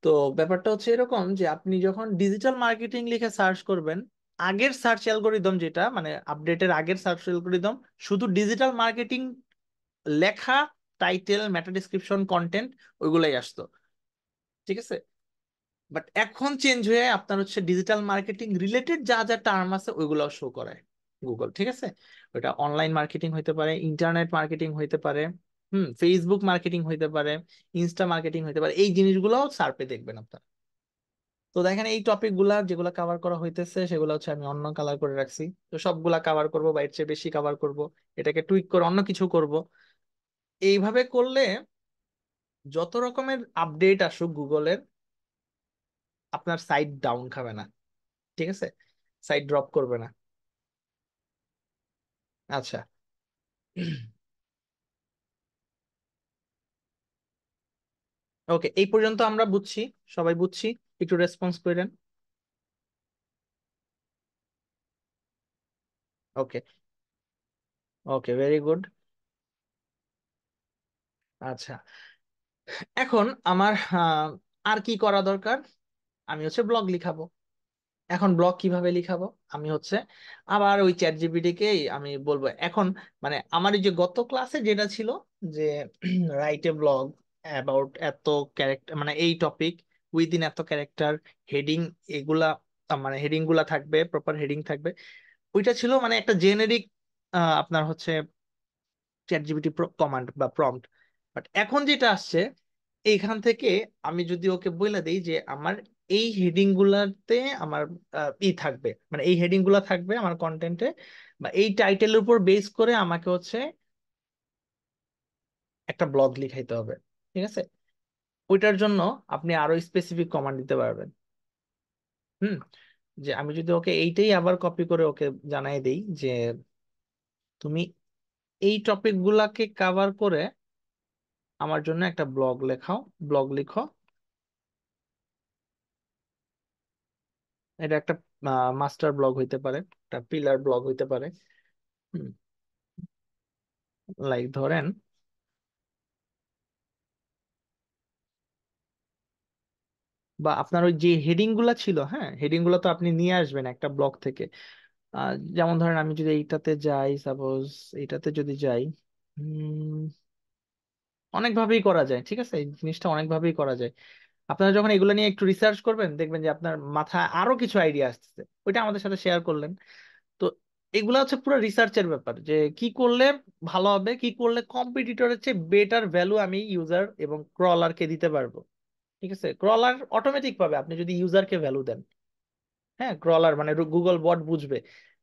তো ব্যাপারটা হচ্ছে এরকম যে আপনি যখন ডিজিটাল মার্কেটিং লিখে সার্চ করবেন, আগের সার্চ অ্যালগোরিদম যেটা মানে আপডেটের আগের সার্চ অ্যালগোরিদম শুধু ডিজিটাল মার্কেটিং লেখা, টাইটেল, মেটা ডেসক্রিপশন, কন্টেন্ট ওইগুলাই আসতো। ঠিক আছে? বাট এখন চেঞ্জ হয়ে আপনার হচ্ছে ডিজিটাল মার্কেটিং রিলেটেড যা যা টার্ম আছে ওইগুলোও শো করায় গুগল। ঠিক আছে? ওটা অনলাইন মার্কেটিং হইতে পারে, ইন্টারনেট মার্কেটিং হইতে পারে, ফেসবুক মার্কেটিং হইতে পারে, ইনস্টা মার্কেটিং হইতে পারে, এই জিনিসগুলোও সার্পে দেখবেন আপনার। তো দেখেন এই টপিক গুলা যেগুলো কভার করা হইতেছে সেগুলো হচ্ছে আমি অন্য কালার করে রাখছি। তো সবগুলা কভার করব বা এর চেয়ে বেশি কভার করব, এটাকে টুইক করে অন্য কিছু করব। এইভাবে করলে যত রকমের আপডেট আসুক গুগলের, আপনার সাইট ডাউন খাবে না। ঠিক আছে? সাইট ড্রপ করবে না। আচ্ছা। ওকে, এই পর্যন্ত আমরা বুঝছি, সবাই বুঝছি। একটু রেসপন্স করেন। ওকে। ওকে, ভেরি গুড। আচ্ছা, এখন আমার আর কি করা দরকার? আমি হচ্ছে ব্লগ লিখাবো। এখন ব্লগ কিভাবে লিখাবো? আমি হচ্ছে আবার ওই চ্যাট জিপিটি কেই আমি বলবো এখন, মানে আমার এই যে গত ক্লাসে যেটা ছিল যে রাইট এ ব্লগ অ্যাবাউট এত ক্যারেক্টার, মানে এই টপিক উইদিন এত ক্যারেক্টার, হেডিং এগুলা, মানে হেডিং গুলা থাকবে, প্রপার হেডিং থাকবে। ওইটা ছিল মানে একটা জেনেরিক আপনার হচ্ছে চ্যাট জিপিটি কমান্ড বা প্রম্পট। বাট এখন যেটা আসছে এইখান থেকে আমি যদি ওকে বলে দিই যে আমার এই হেডিং গুলাতে আমার ই থাকবে, মানে এই হেডিং গুলা থাকবে আমার কন্টেন্টে, বা এই টাইটেলের উপর বেস করে আমাকে হচ্ছে একটা ব্লগ লিখাইতে হবে। ঠিক আছে? ওইটার জন্য আপনি আরো স্পেসিফিক কমান্ড দিতে পারবেন। হুম যে আমি যদি ওকে এইটাই আবার কপি করে ওকে জানাই দেই যে তুমি এই টপিক গুলাকে কাভার করে আমার জন্য একটা ব্লগ লেখাও, ব্লগ লিখো। এটা একটা মাস্টার ব্লগ হইতে পারে, একটা পিলার ব্লগ হইতে পারে। লাইক ধরেন, বা আপনার ওই যে হেডিং গুলা ছিল, হ্যাঁ হেডিং গুলো তো আপনি নিয়ে আসবেন একটা ব্লগ থেকে। যেমন ধরেন আমি যদি এইটাতে যাই, সাপোজ এইটাতে যদি যাই, অনেকভাবেই করা যায়। ঠিক আছে? এই জিনিসটা অনেকভাবেই করা যায়। আপনারা যখন এগুলো নিয়ে একটু রিসার্চ করবেন দেখবেন যে আপনার মাথায় আরো কিছু আইডিয়া আসতেছে, ওইটা আমাদের সাথে শেয়ার করলেন। তো এগুলা হচ্ছে পুরো রিসার্চের ব্যাপার যে কি করলে ভালো হবে, কি করলে কম্পিটিটরের চেয়ে বেটার ভ্যালু আমি ইউজার এবং ক্রলারকে দিতে পারবো। ঠিক আছে? ক্রলার অটোমেটিক পাবে আপনি যদি ইউজারকে ভ্যালু দেন। হ্যাঁ, ক্রলার মানে গুগল বট বুঝবে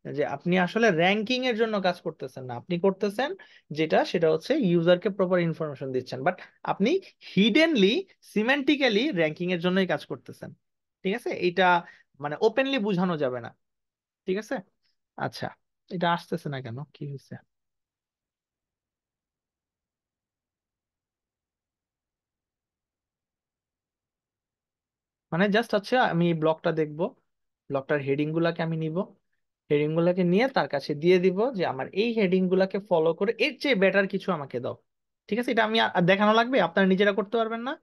যে আপনি আসলে র্যাঙ্কিং এর জন্য কাজ করতেছেন না, আপনি করতেছেন যেটা সেটা হচ্ছে ইউজারকে প্রপার ইনফরমেশন দিচ্ছেন, বাট আপনি হিডেনলি সিমেন্টিক্যালি র্যাঙ্কিং এর জন্যই কাজ করতেছেন। ঠিক আছে? এটা মানে ওপেনলি বোঝানো যাবে না। ঠিক আছে? আচ্ছা, এটা আসতেছে না কেন, কি হয়েছে? মানে জাস্ট হচ্ছে আমি এই ব্লগটা দেখবো, ব্লগটার হেডিং গুলাকে আমি নিব, হেডিং গুলাকে নিয়ে তার কাছে দিয়ে দিব যে আমার এই হেডিং গুলাকে ফলো করে এর চেয়ে বেটার কিছু আমাকে দাও। ঠিক আছে? এটা আমি আর দেখানো লাগবে, আপনারা নিজেরা করতে পারবেন না?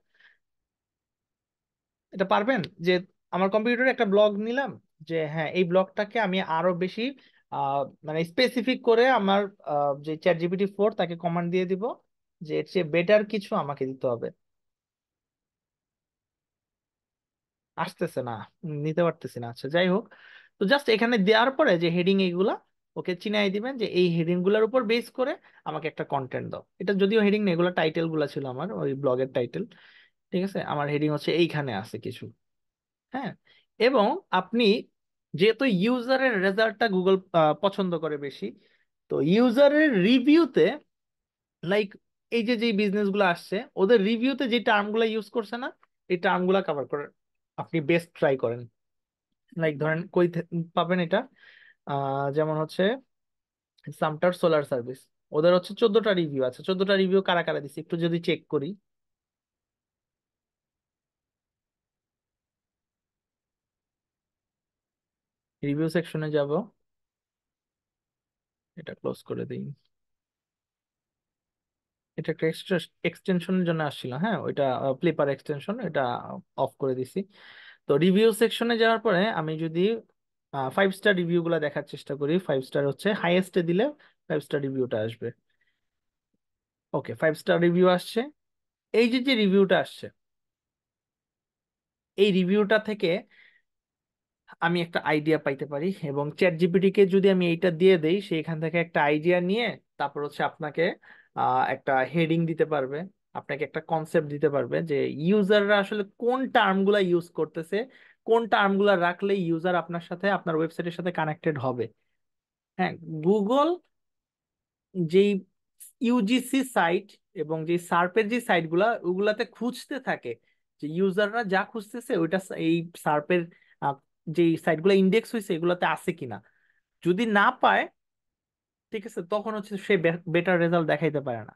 এটা পারবেন যে আমার কম্পিউটারে একটা ব্লগ নিলাম, যে হ্যাঁ এই ব্লগটাকে আমি আরো বেশি আহ, মানে স্পেসিফিক করে আমার যে চ্যাট জিপিটি 4 তাকে কমান্ড দিয়ে দিব যে এর চেয়ে বেটার কিছু আমাকে দিতে হবে। আসতেছে না, নিতে পারতেছি না। আচ্ছা, যাই হোক। তো জাস্ট এখানে দেওয়ার পরে যে হেডিং এইগুলা ওকে চিনাই দিবেন যে এই হেডিং গুলার উপর বেস করে আমাকে একটা কন্টেন্ট দাও। এটা যদিও হেডিং না, এগুলো টাইটেল গুলা ছিল আমার ওই ব্লগের টাইটেল। ঠিক আছে? আমার হেডিং হচ্ছে এইখানে আছে কিছু। হ্যাঁ, এবং আপনি যেহেতু ইউজারের রেজাল্টটা গুগল পছন্দ করে বেশি, তো ইউজারের রিভিউতে, লাইক এই যে যে বিজনেস গুলো আসছে ওদের রিভিউতে যে টার্ম গুলা ইউজ করছে না, এই টার্ম গুলা কভার করেন, আপনি বেস্ট ট্রাই করেন। লাইক ধরেন কই পাবেন এটা? যেমন হচ্ছে সামটার সোলার সার্ভিস, ওদের হচ্ছে 14টা রিভিউ আছে। 14টা রিভিউ কারা কারা দিচ্ছে একটু যদি চেক করি। রিভিউ সেকশনে যাব, এটা ক্লোজ করে দিই। এটা একটা এক্সটেনশনের জন্য আসছিল, হ্যাঁ ওইটা প্লেপার এক্সটেনশন, এটা অফ করে দিছি। তো রিভিউ সেকশনে যাওয়ার পরে আমি যদি 5 স্টার রিভিউ গুলা দেখার চেষ্টা করি, 5 স্টার হচ্ছে হাইয়েস্টে দিলে 5 স্টার রিভিউটা আসবে। ওকে, 5 স্টার রিভিউ আসছে। এই যে যে রিভিউটা আসছে, এই রিভিউটা থেকে আমি একটা আইডিয়া পাইতে পারি, এবং চ্যাট জিপিটি কে যদি আমি এইটা দিয়ে দেই, সেইখান থেকে একটা আইডিয়া নিয়ে তারপর হচ্ছে আপনাকে একটা হেডিং দিতে পারবে, আপনাকে একটা কনসেপ্ট দিতে পারবে যে ইউজাররা আসলে কোন টার্মগুলা ইউজ করতেছে, কোন টার্মগুলা রাখলে ইউজার আপনার সাথে, আপনার ওয়েবসাইটের সাথে কানেক্টেড হবে। হ্যাঁ, গুগল যেই ইউজিসি সাইট এবং যে সার্পের যে সাইটগুলা, ওগুলাতে খুঁজতে থাকে যে ইউজাররা যা খুঁজতেছে ওইটা এই সার্পের যে সাইটগুলো ইন্ডেক্স হয়েছে এগুলাতে আছে কিনা। যদি না পায়, ঠিক আছে, তখন হচ্ছে সে বেটার রেজাল্ট দেখাইতে পারে না।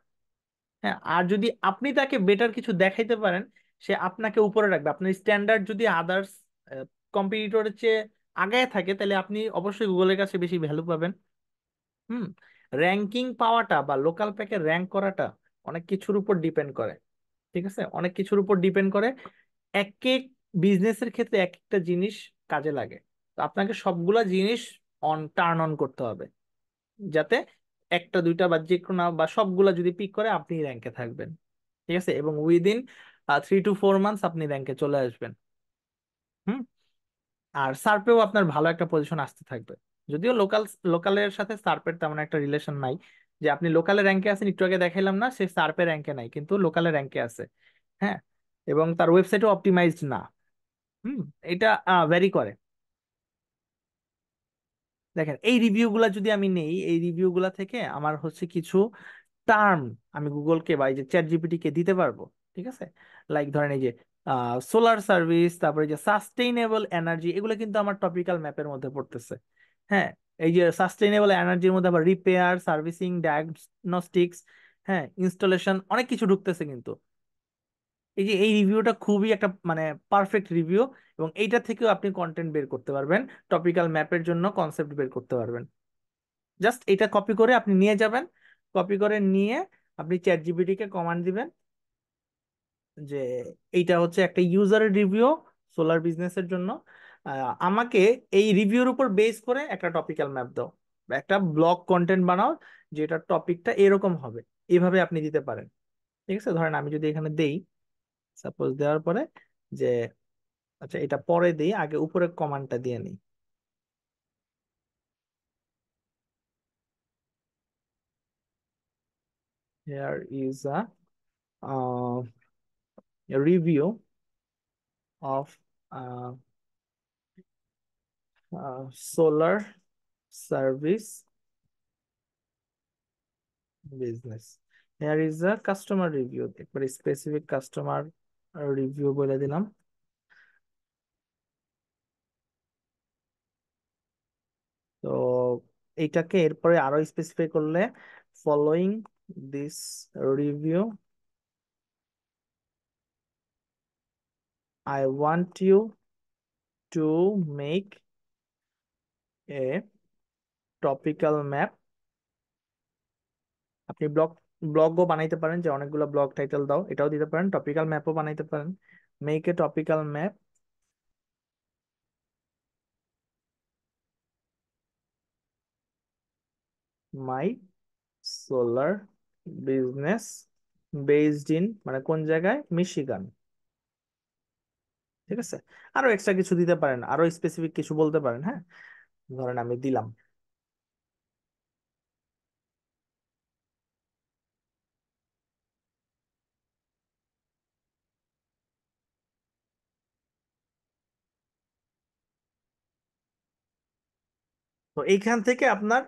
হ্যাঁ, আর যদি আপনি তাকে বেটার কিছু দেখাইতে পারেন, সে আপনাকে উপরে রাখবে। আপনার স্ট্যান্ডার্ড যদি আদার্স কম্পিটিটরের চেয়ে আগায় থাকে, তাহলে আপনি অবশ্যই গুগলের কাছে বেশি ভ্যালু পাবেন। হুম। র্যাঙ্কিং পাওয়াটা বা লোকাল প্যাকে র্যাঙ্ক করাটা অনেক কিছুর উপর ডিপেন্ড করে, ঠিক আছে, অনেক কিছুর উপর ডিপেন্ড করে। এক এক বিজনেসের ক্ষেত্রে এক একটা জিনিস কাজে লাগে। তো আপনাকে সবগুলা জিনিস টার্ন অন করতে হবে, যাতে একটা দুইটা বা যে কোনো বা সবগুলা যদি পিক করে আপনি র্যাঙ্কে থাকবেন। ঠিক আছে, এবং উইদিন 3 to 4 মান্থস আপনি র্যাঙ্কে চলে আসবেন। হুম। আর সার্পেও আপনার ভালো একটা পজিশন আসতে থাকবে। যদিও লোকালের সাথে সার্পের তেমন একটা রিলেশন নাই, যে আপনি লোকালে র্যাঙ্কে আছেন, একটু আগে দেখাইলাম না, সে সার্পে র্যাঙ্কে নাই কিন্তু লোকালে র্যাঙ্কে আছে। হ্যাঁ, এবং তার ওয়েবসাইটও অপটিমাইজড না। হুম। এটা ভ্যারি করে। দেখেন, এই রিভিউ গুলা যদি আমি নেই, এই রিভিউ গুলা থেকে আমার হচ্ছে কিছু টার্ম আমি গুগলকে বা এই যে চ্যাট জিপিটি কে দিতে পারবো। ঠিক আছে, লাইক ধরেন এই যে সোলার সার্ভিস, তারপরে যে সাস্টেইনেবল এনার্জি, এগুলো কিন্তু আমার টপিক্যাল ম্যাপের মধ্যে পড়তেছে। হ্যাঁ, এই যে সাস্টেইনেবল এনার্জির মধ্যে আবার রিপেয়ার, সার্ভিসিং, ডায়াগনস্টিক্স, হ্যাঁ ইনস্টলেশন, অনেক কিছু ঢুকতেছে কিন্তু। এই যে এই রিভিউটা খুবই একটা মানে পারফেক্ট রিভিউ, এবং এইটা থেকেও আপনি কন্টেন্ট বের করতে পারবেন, টপিক্যাল ম্যাপের জন্য কনসেপ্ট বের করতে পারবেন। জাস্ট এটা কপি করে আপনি নিয়ে যাবেন, কপি করে নিয়ে আপনি চ্যাট জিপিটি কে কমান্ড দিবেন যে এইটা হচ্ছে একটা ইউজারের রিভিউ সোলার বিজনেসের জন্য, আমাকে এই রিভিউর উপর বেস করে একটা টপিক্যাল ম্যাপ দাও বা একটা ব্লগ কন্টেন্ট বানাও, যেটা টপিকটা এরকম হবে। এইভাবে আপনি দিতে পারেন। ঠিক আছে, ধরেন আমি যদি এখানে দেই, সাপোজ দেওয়ার পরে যে, আচ্ছা এটা পরে দিই, আগে উপরে কমান্ডটা দিয়ে নিই। Here is a review of solar service business. Here is a customer review, একবারে স্পেসিফিক কাস্টমার রিভিউ বলে দিলাম। তো এইটাকে এরপরে আরো স্পেসিফাই করলে, following this review I want you to make a topical map. আপনি ব্লগও বানাইতে পারেন, যে অনেকগুলো ব্লগ টাইটেল দাও, এটাও দিতে পারেন, টপিক্যাল ম্যাপও বানাইতে পারেন। Make a topical map my solar business based in, মানে কোন জায়গায়, মিশিগান। ঠিক আছে, আরো এক্সট্রা কিছু দিতে পারেন, আরো স্পেসিফিক কিছু বলতে পারেন। হ্যাঁ, ধরেন আমি দিলাম। তো এইখান থেকে আপনার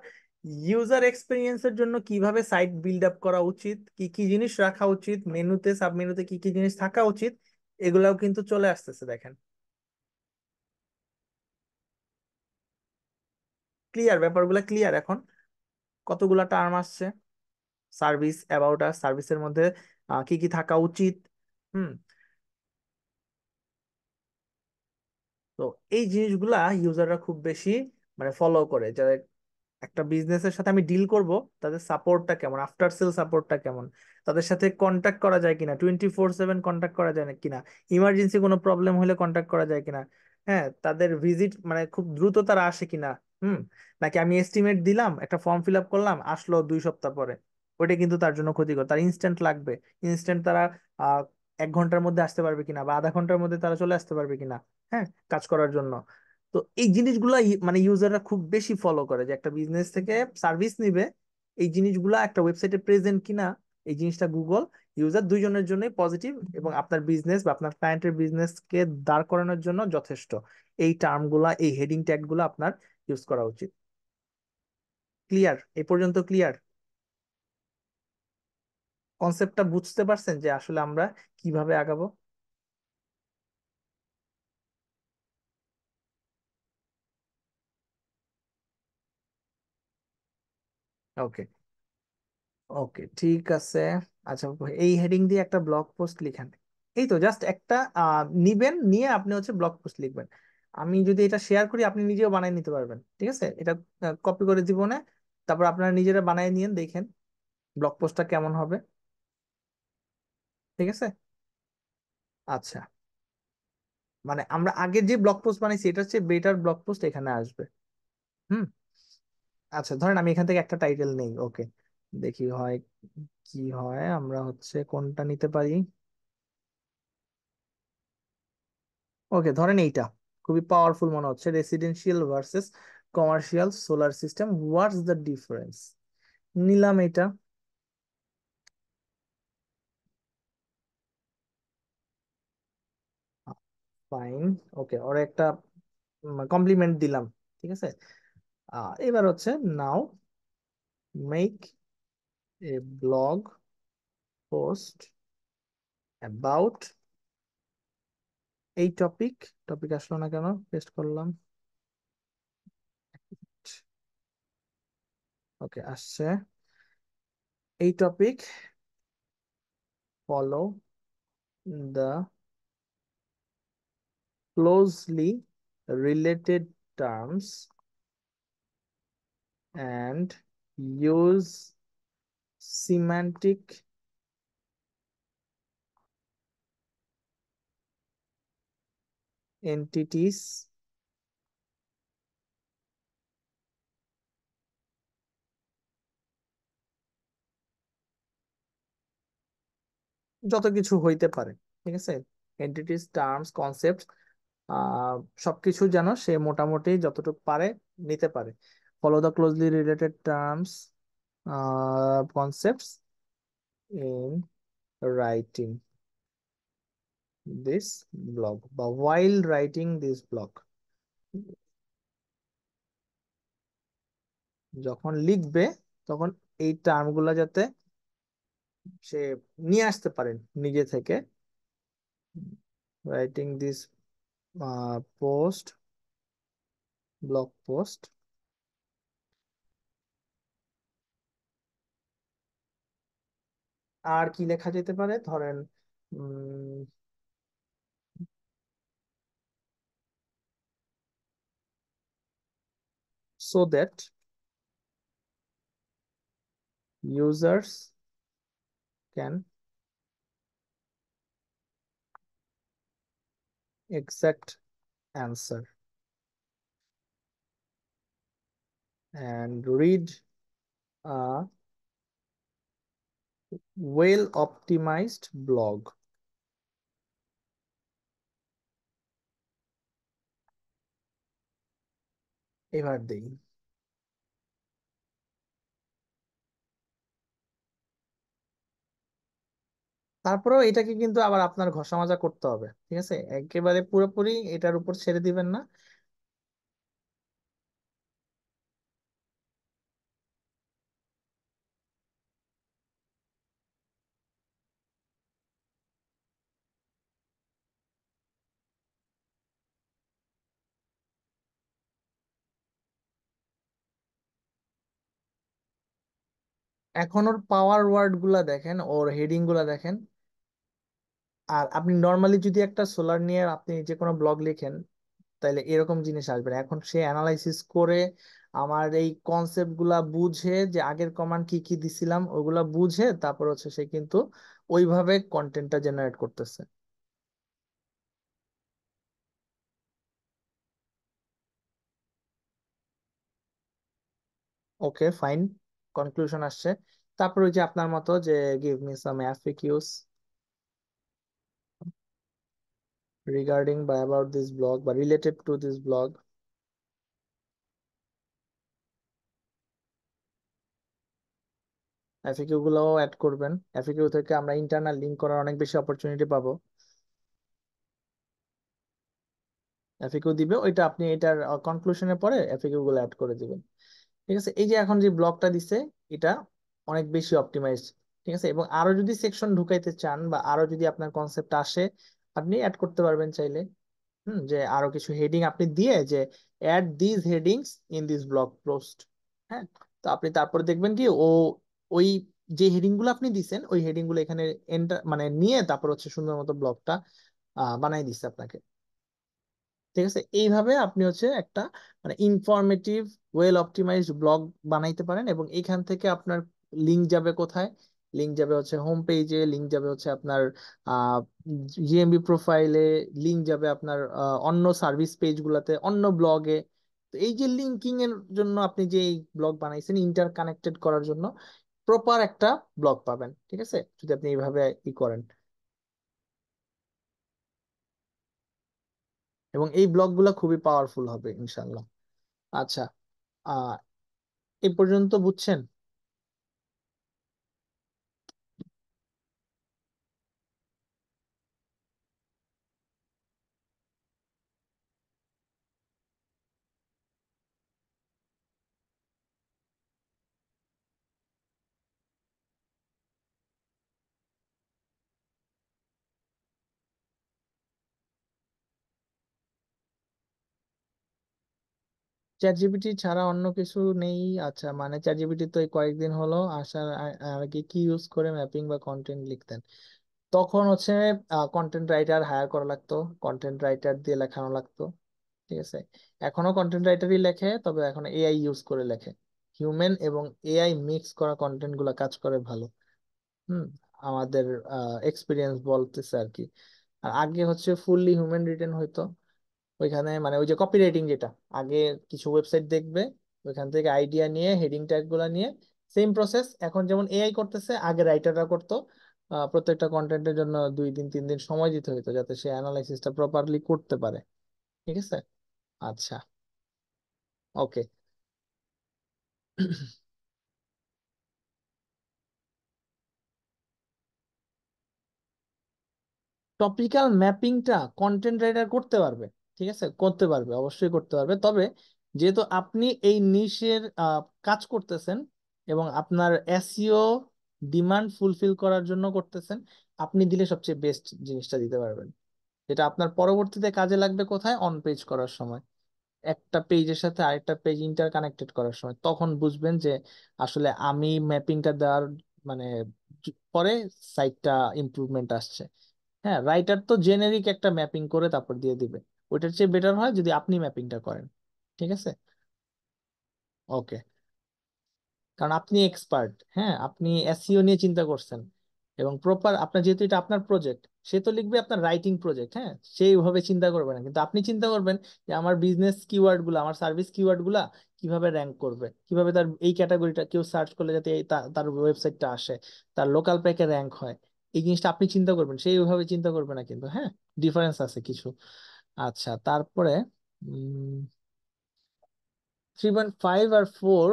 ইউজার এক্সপিরিয়েন্সের জন্য কিভাবে সাইট বিল্ড আপ করা উচিত, কি কি জিনিস রাখা উচিত, মেনুতে সাব মেনুতে কি কি জিনিস থাকা উচিত, এগুলাও কিন্তু চলে আসতেছে। দেখেন, ক্লিয়ার, ব্যাপারগুলো ক্লিয়ার এখন। কতগুলা টার্ম আসছে, সার্ভিস, অ্যাবাউট আস, সার্ভিসের মধ্যে কি কি থাকা উচিত। হুম। তো এই জিনিসগুলা ইউজাররা খুব বেশি মানে ফলো করে, একটা বিজনেসের সাথে আমি ডিল করব, তাদের সাপোর্টটা কেমন, আফটার সেল সাপোর্টটা কেমন, তাদের সাথে কন্ট্যাক্ট করা যায় কিনা, 24/7 কন্ট্যাক্ট করা যায় না কিনা, ইমার্জেন্সি কোনো প্রবলেম হলে কন্ট্যাক্ট করা যায় কিনা, হ্যাঁ, তাদের ভিজিট মানে খুব দ্রুত তারা আসে কিনা, হুম, নাকি আমি এস্টিমেট দিলাম, একটা ফর্ম ফিল আপ করলাম, আসলো 2 সপ্তাহ পরে, ওইটা কিন্তু তার জন্য ক্ষতিকর, তার ইনস্ট্যান্ট লাগবে, ইনস্ট্যান্ট তারা আহ 1 ঘন্টার মধ্যে আসতে পারবে কিনা বা আধা ঘন্টার মধ্যে তারা চলে আসতে পারবে কিনা, হ্যাঁ, কাজ করার জন্য। তো এই জিনিসগুলা মানে ইউজাররা খুব বেশি ফলো করে, যে একটা বিজনেস থেকে সার্ভিস নিবে, এই জিনিসগুলা একটা ওয়েবসাইটে প্রেজেন্ট কিনা, এই জিনিসটা গুগল ইউজার দুইজনের জন্যই পজিটিভ, এবং আপনার বিজনেস বা আপনার ক্লায়েন্টের বিজনেসকে দাঁড় করানোর জন্য যথেষ্ট। এই টার্মগুলা, এই হেডিং ট্যাগ গুলা আপনার ইউজ করা উচিত। ক্লিয়ার? এই পর্যন্ত ক্লিয়ার? কনসেপ্টটা বুঝতে পারছেন যে আসলে আমরা কিভাবে আগাবো? ওকে, ওকে, ঠিক আছে। আচ্ছা, এই হেডিং দিয়ে একটা ব্লগ পোস্ট লিখেন। এই তো জাস্ট একটা নিবেন, নিয়ে আপনি হচ্ছে ব্লগ পোস্ট লিখবেন। আমি যদি এটা শেয়ার করি, আপনি নিজেও বানিয়ে নিতে পারবেন, ঠিক আছে? এটা কপি করে দিব না, তারপর আপনারা নিজেরা বানিয়ে নিয়ে দেখেন ব্লগ পোস্টটা কেমন হবে। ঠিক আছে? আচ্ছা, মানে আমরা আগের যে ব্লগ পোস্ট বানাইছি এটা হচ্ছে বেটার ব্লগ পোস্ট এখানে আসবে। হুম। আচ্ছা, ধরেন আমি এখান থেকে একটা টাইটেল নেই। ওকে, দেখি হয় কি হয়, আমরা হচ্ছে কোনটা নিতে পারি। ওকে, ধরেন এইটা খুবই পাওয়ারফুল মনে হচ্ছে, residential versus commercial solar system, what's the difference. নিলাম এটা। ফাইন। ওকে, ওর একটা কমপ্লিমেন্ট দিলাম। ঠিক আছে। এবার হচ্ছে now make a blog post about এই টপিক। টপিক আসলো না কেন, পেস্ট করলাম। ওকে, আসছে। এই topic, follow the closely related terms and use semantic entities যত কিছু হইতে পারে। ঠিক আছে, এন্টিটিস, টার্মস, কনসেপ্ট, আহ সবকিছু যেন সে মোটামুটি যতটুকু পারে নিতে পারে। Follow the closely related terms, concepts in writing this blog বা while রাইটিং দিস ব্লগ, যখন লিখবে তখন এই টার্মগুলা যাতে সে নিয়ে আসতে পারেন নিজে থেকে। Writing this post, blog post. আর কি লেখা যেতে পারে, ধরেন so that users can exact answer and read a well optimized blog। এবার দেই। তারপরেও এটাকে কিন্তু আবার আপনার ঘষা মাজা করতে হবে, ঠিক আছে? একেবারে পুরোপুরি এটার উপর ছেড়ে দিবেন না। এখন ওর পাওয়ার ওয়ার্ড গুলা দেখেন, ওর হেডিং গুলা দেখেন। আর আপনি নর্মালি যদি একটা সোলার নিয়ে আপনি যে কোনো ব্লগ লেখেন, তাহলে এরকম জিনিস আসবে না। এখন সে অ্যানালাইসিস করে আমার এই কনসেপ্ট গুলা বুঝে, যে আগের কমান্ড কি কি দিছিলাম ওগুলা বুঝে তারপর হচ্ছে সে কিন্তু ওইভাবে কন্টেন্টটা জেনারেট করতেছে। ওকে ফাইন, কনক্লুশন আসছে। তারপর ওই যে আপনার মতো যে গিভ মি সাম এফএকিউস রিগার্ডিং বা অ্যাবাউট দিস ব্লগ বা related to this blog. FAQ গুলোও অ্যাড করবেন, এফএকিউ থেকে আমরা ইন্টারনাল লিঙ্ক করার অনেক বেশি অপরচুনিটি পাবো। এফএকিউ দিবে ওইটা, আপনি এটার কনক্লুশনের পরে এফএকিউ গুলো অ্যাড করে দিবেন। ঠিক আছে, এই যে এখন যে ব্লগটা দিছে এটা অনেক বেশি অপটিমাইজ। ঠিক আছে, এবং আরো যদি সেকশন ঢুকাইতে চান বা আরো যদি আপনার কনসেপ্ট আসে আপনি অ্যাড করতে পারবেন চাইলে। যে আরো কিছু হেডিং আপনি দিয়ে যে add this headings in this blog post. হ্যাঁ, তো আপনি তারপরে দেখবেন কি ও ওই যে হেডিং গুলো আপনি দিছেন ওই হেডিং গুলো এখানে এন্টার মানে নিয়ে তারপর হচ্ছে সুন্দর মতো ব্লগটা বানাই দিচ্ছে আপনাকে। ঠিক আছে, এইভাবে আপনি হচ্ছে একটা মানে ইনফরমেটিভ ওয়েল অপটিমাইজড ব্লগ বানাইতে পারেন, এবং এইখান থেকে আপনার লিঙ্ক যাবে কোথায়? লিঙ্ক যাবে হচ্ছে হোম পেজে, লিঙ্ক যাবে হচ্ছে আপনার জিএমবি প্রোফাইলে, লিঙ্ক যাবে আপনার অন্য সার্ভিস পেজ গুলাতে, অন্য ব্লগে। তো এই যে লিঙ্কিং এর জন্য আপনি যে ব্লগ বানাইছেন ইন্টার কানেক্টেড করার জন্য প্রপার একটা ব্লগ পাবেন। ঠিক আছে, যদি আপনি এইভাবে ই করেন, এবং এই ব্লগগুলো খুবই পাওয়ারফুল হবে ইনশাল্লাহ। আচ্ছা, আহ এই পর্যন্ত বুঝছেন? চ্যাট জিপিটি ছাড়া অন্য কিছু নেই? আচ্ছা, মানে চ্যাট জিপিটি তো এই কয়েকদিন হলো আসার আগে কি ইউজ করে ম্যাপিং বা কন্টেন্ট লিখতেন? তখন হচ্ছে কন্টেন্ট রাইটার হায়ার করা লাগতো, কন্টেন্ট রাইটার দিয়ে লেখানো লাগতো। ঠিক আছে, এখনো কন্টেন্ট রাইটারই লেখে, তবে এখন এআই ইউজ করে লেখে। হিউম্যান এবং এআই মিক্স করা কন্টেন্ট গুলা কাজ করে ভালো। হুম, আমাদের এক্সপিরিয়েন্স বলতেছে আর কি। আর আগে হচ্ছে ফুললি হিউম্যান রিটেন হইতো, ওইখানে মানে ওই যে কপি রাইটিং যেটা, আগে কিছু ওয়েবসাইট দেখবে, ওইখান থেকে আইডিয়া নিয়ে হেডিং ট্যাগ গুলা নিয়ে সেম প্রসেস এখন যেমন এআই করতেছে আগে রাইটাররা করতো। প্রত্যেকটা কন্টেন্টের জন্য 2 দিন 3 দিন সময় দিতে হতো যাতে সে অ্যানালাইসিসটা প্রপারলি করতে পারে। ঠিক আছে, আচ্ছা, ওকে। টপিক্যাল ম্যাপিংটা কন্টেন্ট রাইটার করতে পারবে। ঠিক আছে, করতে পারবে, অবশ্যই করতে পারবে, তবে যেহেতু আপনি এই নিশের কাজ করতেছেন এবং আপনার এসইও ডিমান্ড ফুলফিল করার জন্য করতেছেন, আপনি দিলে সবচেয়ে বেস্ট জিনিসটা দিতে পারবেন, যেটা আপনার পরবর্তীতে কাজে লাগবে কোথায়, অন পেজ করার সময়, একটা পেজের সাথে আরেকটা পেজ ইন্টার কানেক্টেড করার সময়, তখন বুঝবেন যে আসলে আমি ম্যাপিংটা দেওয়ার মানে পরে সাইটটা ইমপ্রুভমেন্ট আসছে। হ্যাঁ, রাইটার তো জেনেরিক একটা ম্যাপিং করে তারপর দিয়ে দিবে, ওইটার চেয়ে বেটার হয় যদি আপনি ম্যাপিংটা করেন। ঠিক আছে, ওকে। কারণ আপনি এক্সপার্ট, হ্যাঁ, আপনি এসইও নিয়ে চিন্তা করছেন এবং প্রপার আপনার, যেহেতু এটা আপনার প্রজেক্ট, সে তো লিখবে আপনার রাইটিং প্রজেক্ট, হ্যাঁ, সেইভাবে চিন্তা করবে না, কিন্তু আপনি চিন্তা করবেন যে আমার বিজনেস কিওয়ার্ড গুলা, আমার সার্ভিস কিওয়ার্ড গুলা কিভাবে র্যাঙ্ক করবে, কিভাবে তার এই ক্যাটাগরিটা কেউ সার্চ করলে যাতে তার ওয়েবসাইটটা আসে, তার লোকাল প্যাকে র্যাঙ্ক হয়। এই জিনিসটা আপনি চিন্তা করবেন, সেইভাবে চিন্তা করবে না কিন্তু, হ্যাঁ, ডিফারেন্স আছে কিছু। আচ্ছা, তারপরে 3.5 আর 4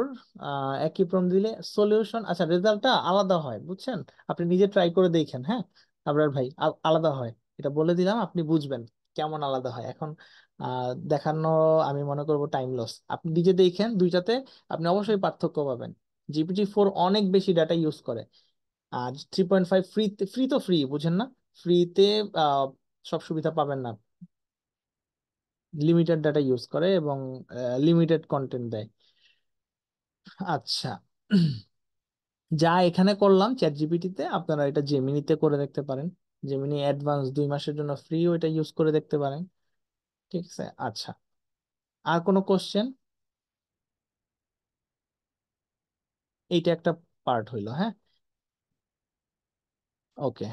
একই প্রম দিলে সলিউশন, আচ্ছা, রেজাল্টটা আলাদা হয়, বুঝছেন? আপনি নিজে ট্রাই করে দেখেন, হ্যাঁ আবরার ভাই, আলাদা হয়, এটা বলে দিলাম, আপনি বুঝবেন কেমন আলাদা হয়। এখন দেখানো আমি মনে করবো টাইম লস, আপনি নিজে দেখেন দুইটাতে, আপনি অবশ্যই পার্থক্য পাবেন। জিপিটি 4 অনেক বেশি ডাটা ইউজ করে, আর 3.5 ফ্রি, ফ্রি তো ফ্রি, বুঝেন না? ফ্রিতে সব সুবিধা পাবেন না, লিমিটেড ডাটা ইউজ করে এবং লিমিটেড কন্টেন্ট দেয়। আচ্ছা, যা এখানে করলাম চ্যাট জিপিটিতে আপনারা এটা জেমিনিতে করে দেখতে পারেন। জেমিনি অ্যাডভান্স 2 মাসের জন্য ফ্রি, ওইটা ইউজ করে দেখতে পারেন। ঠিক আছে, আচ্ছা, আর কোনো কোশ্চেন? এইটা একটা পার্ট হইলো, হ্যাঁ। ওকে।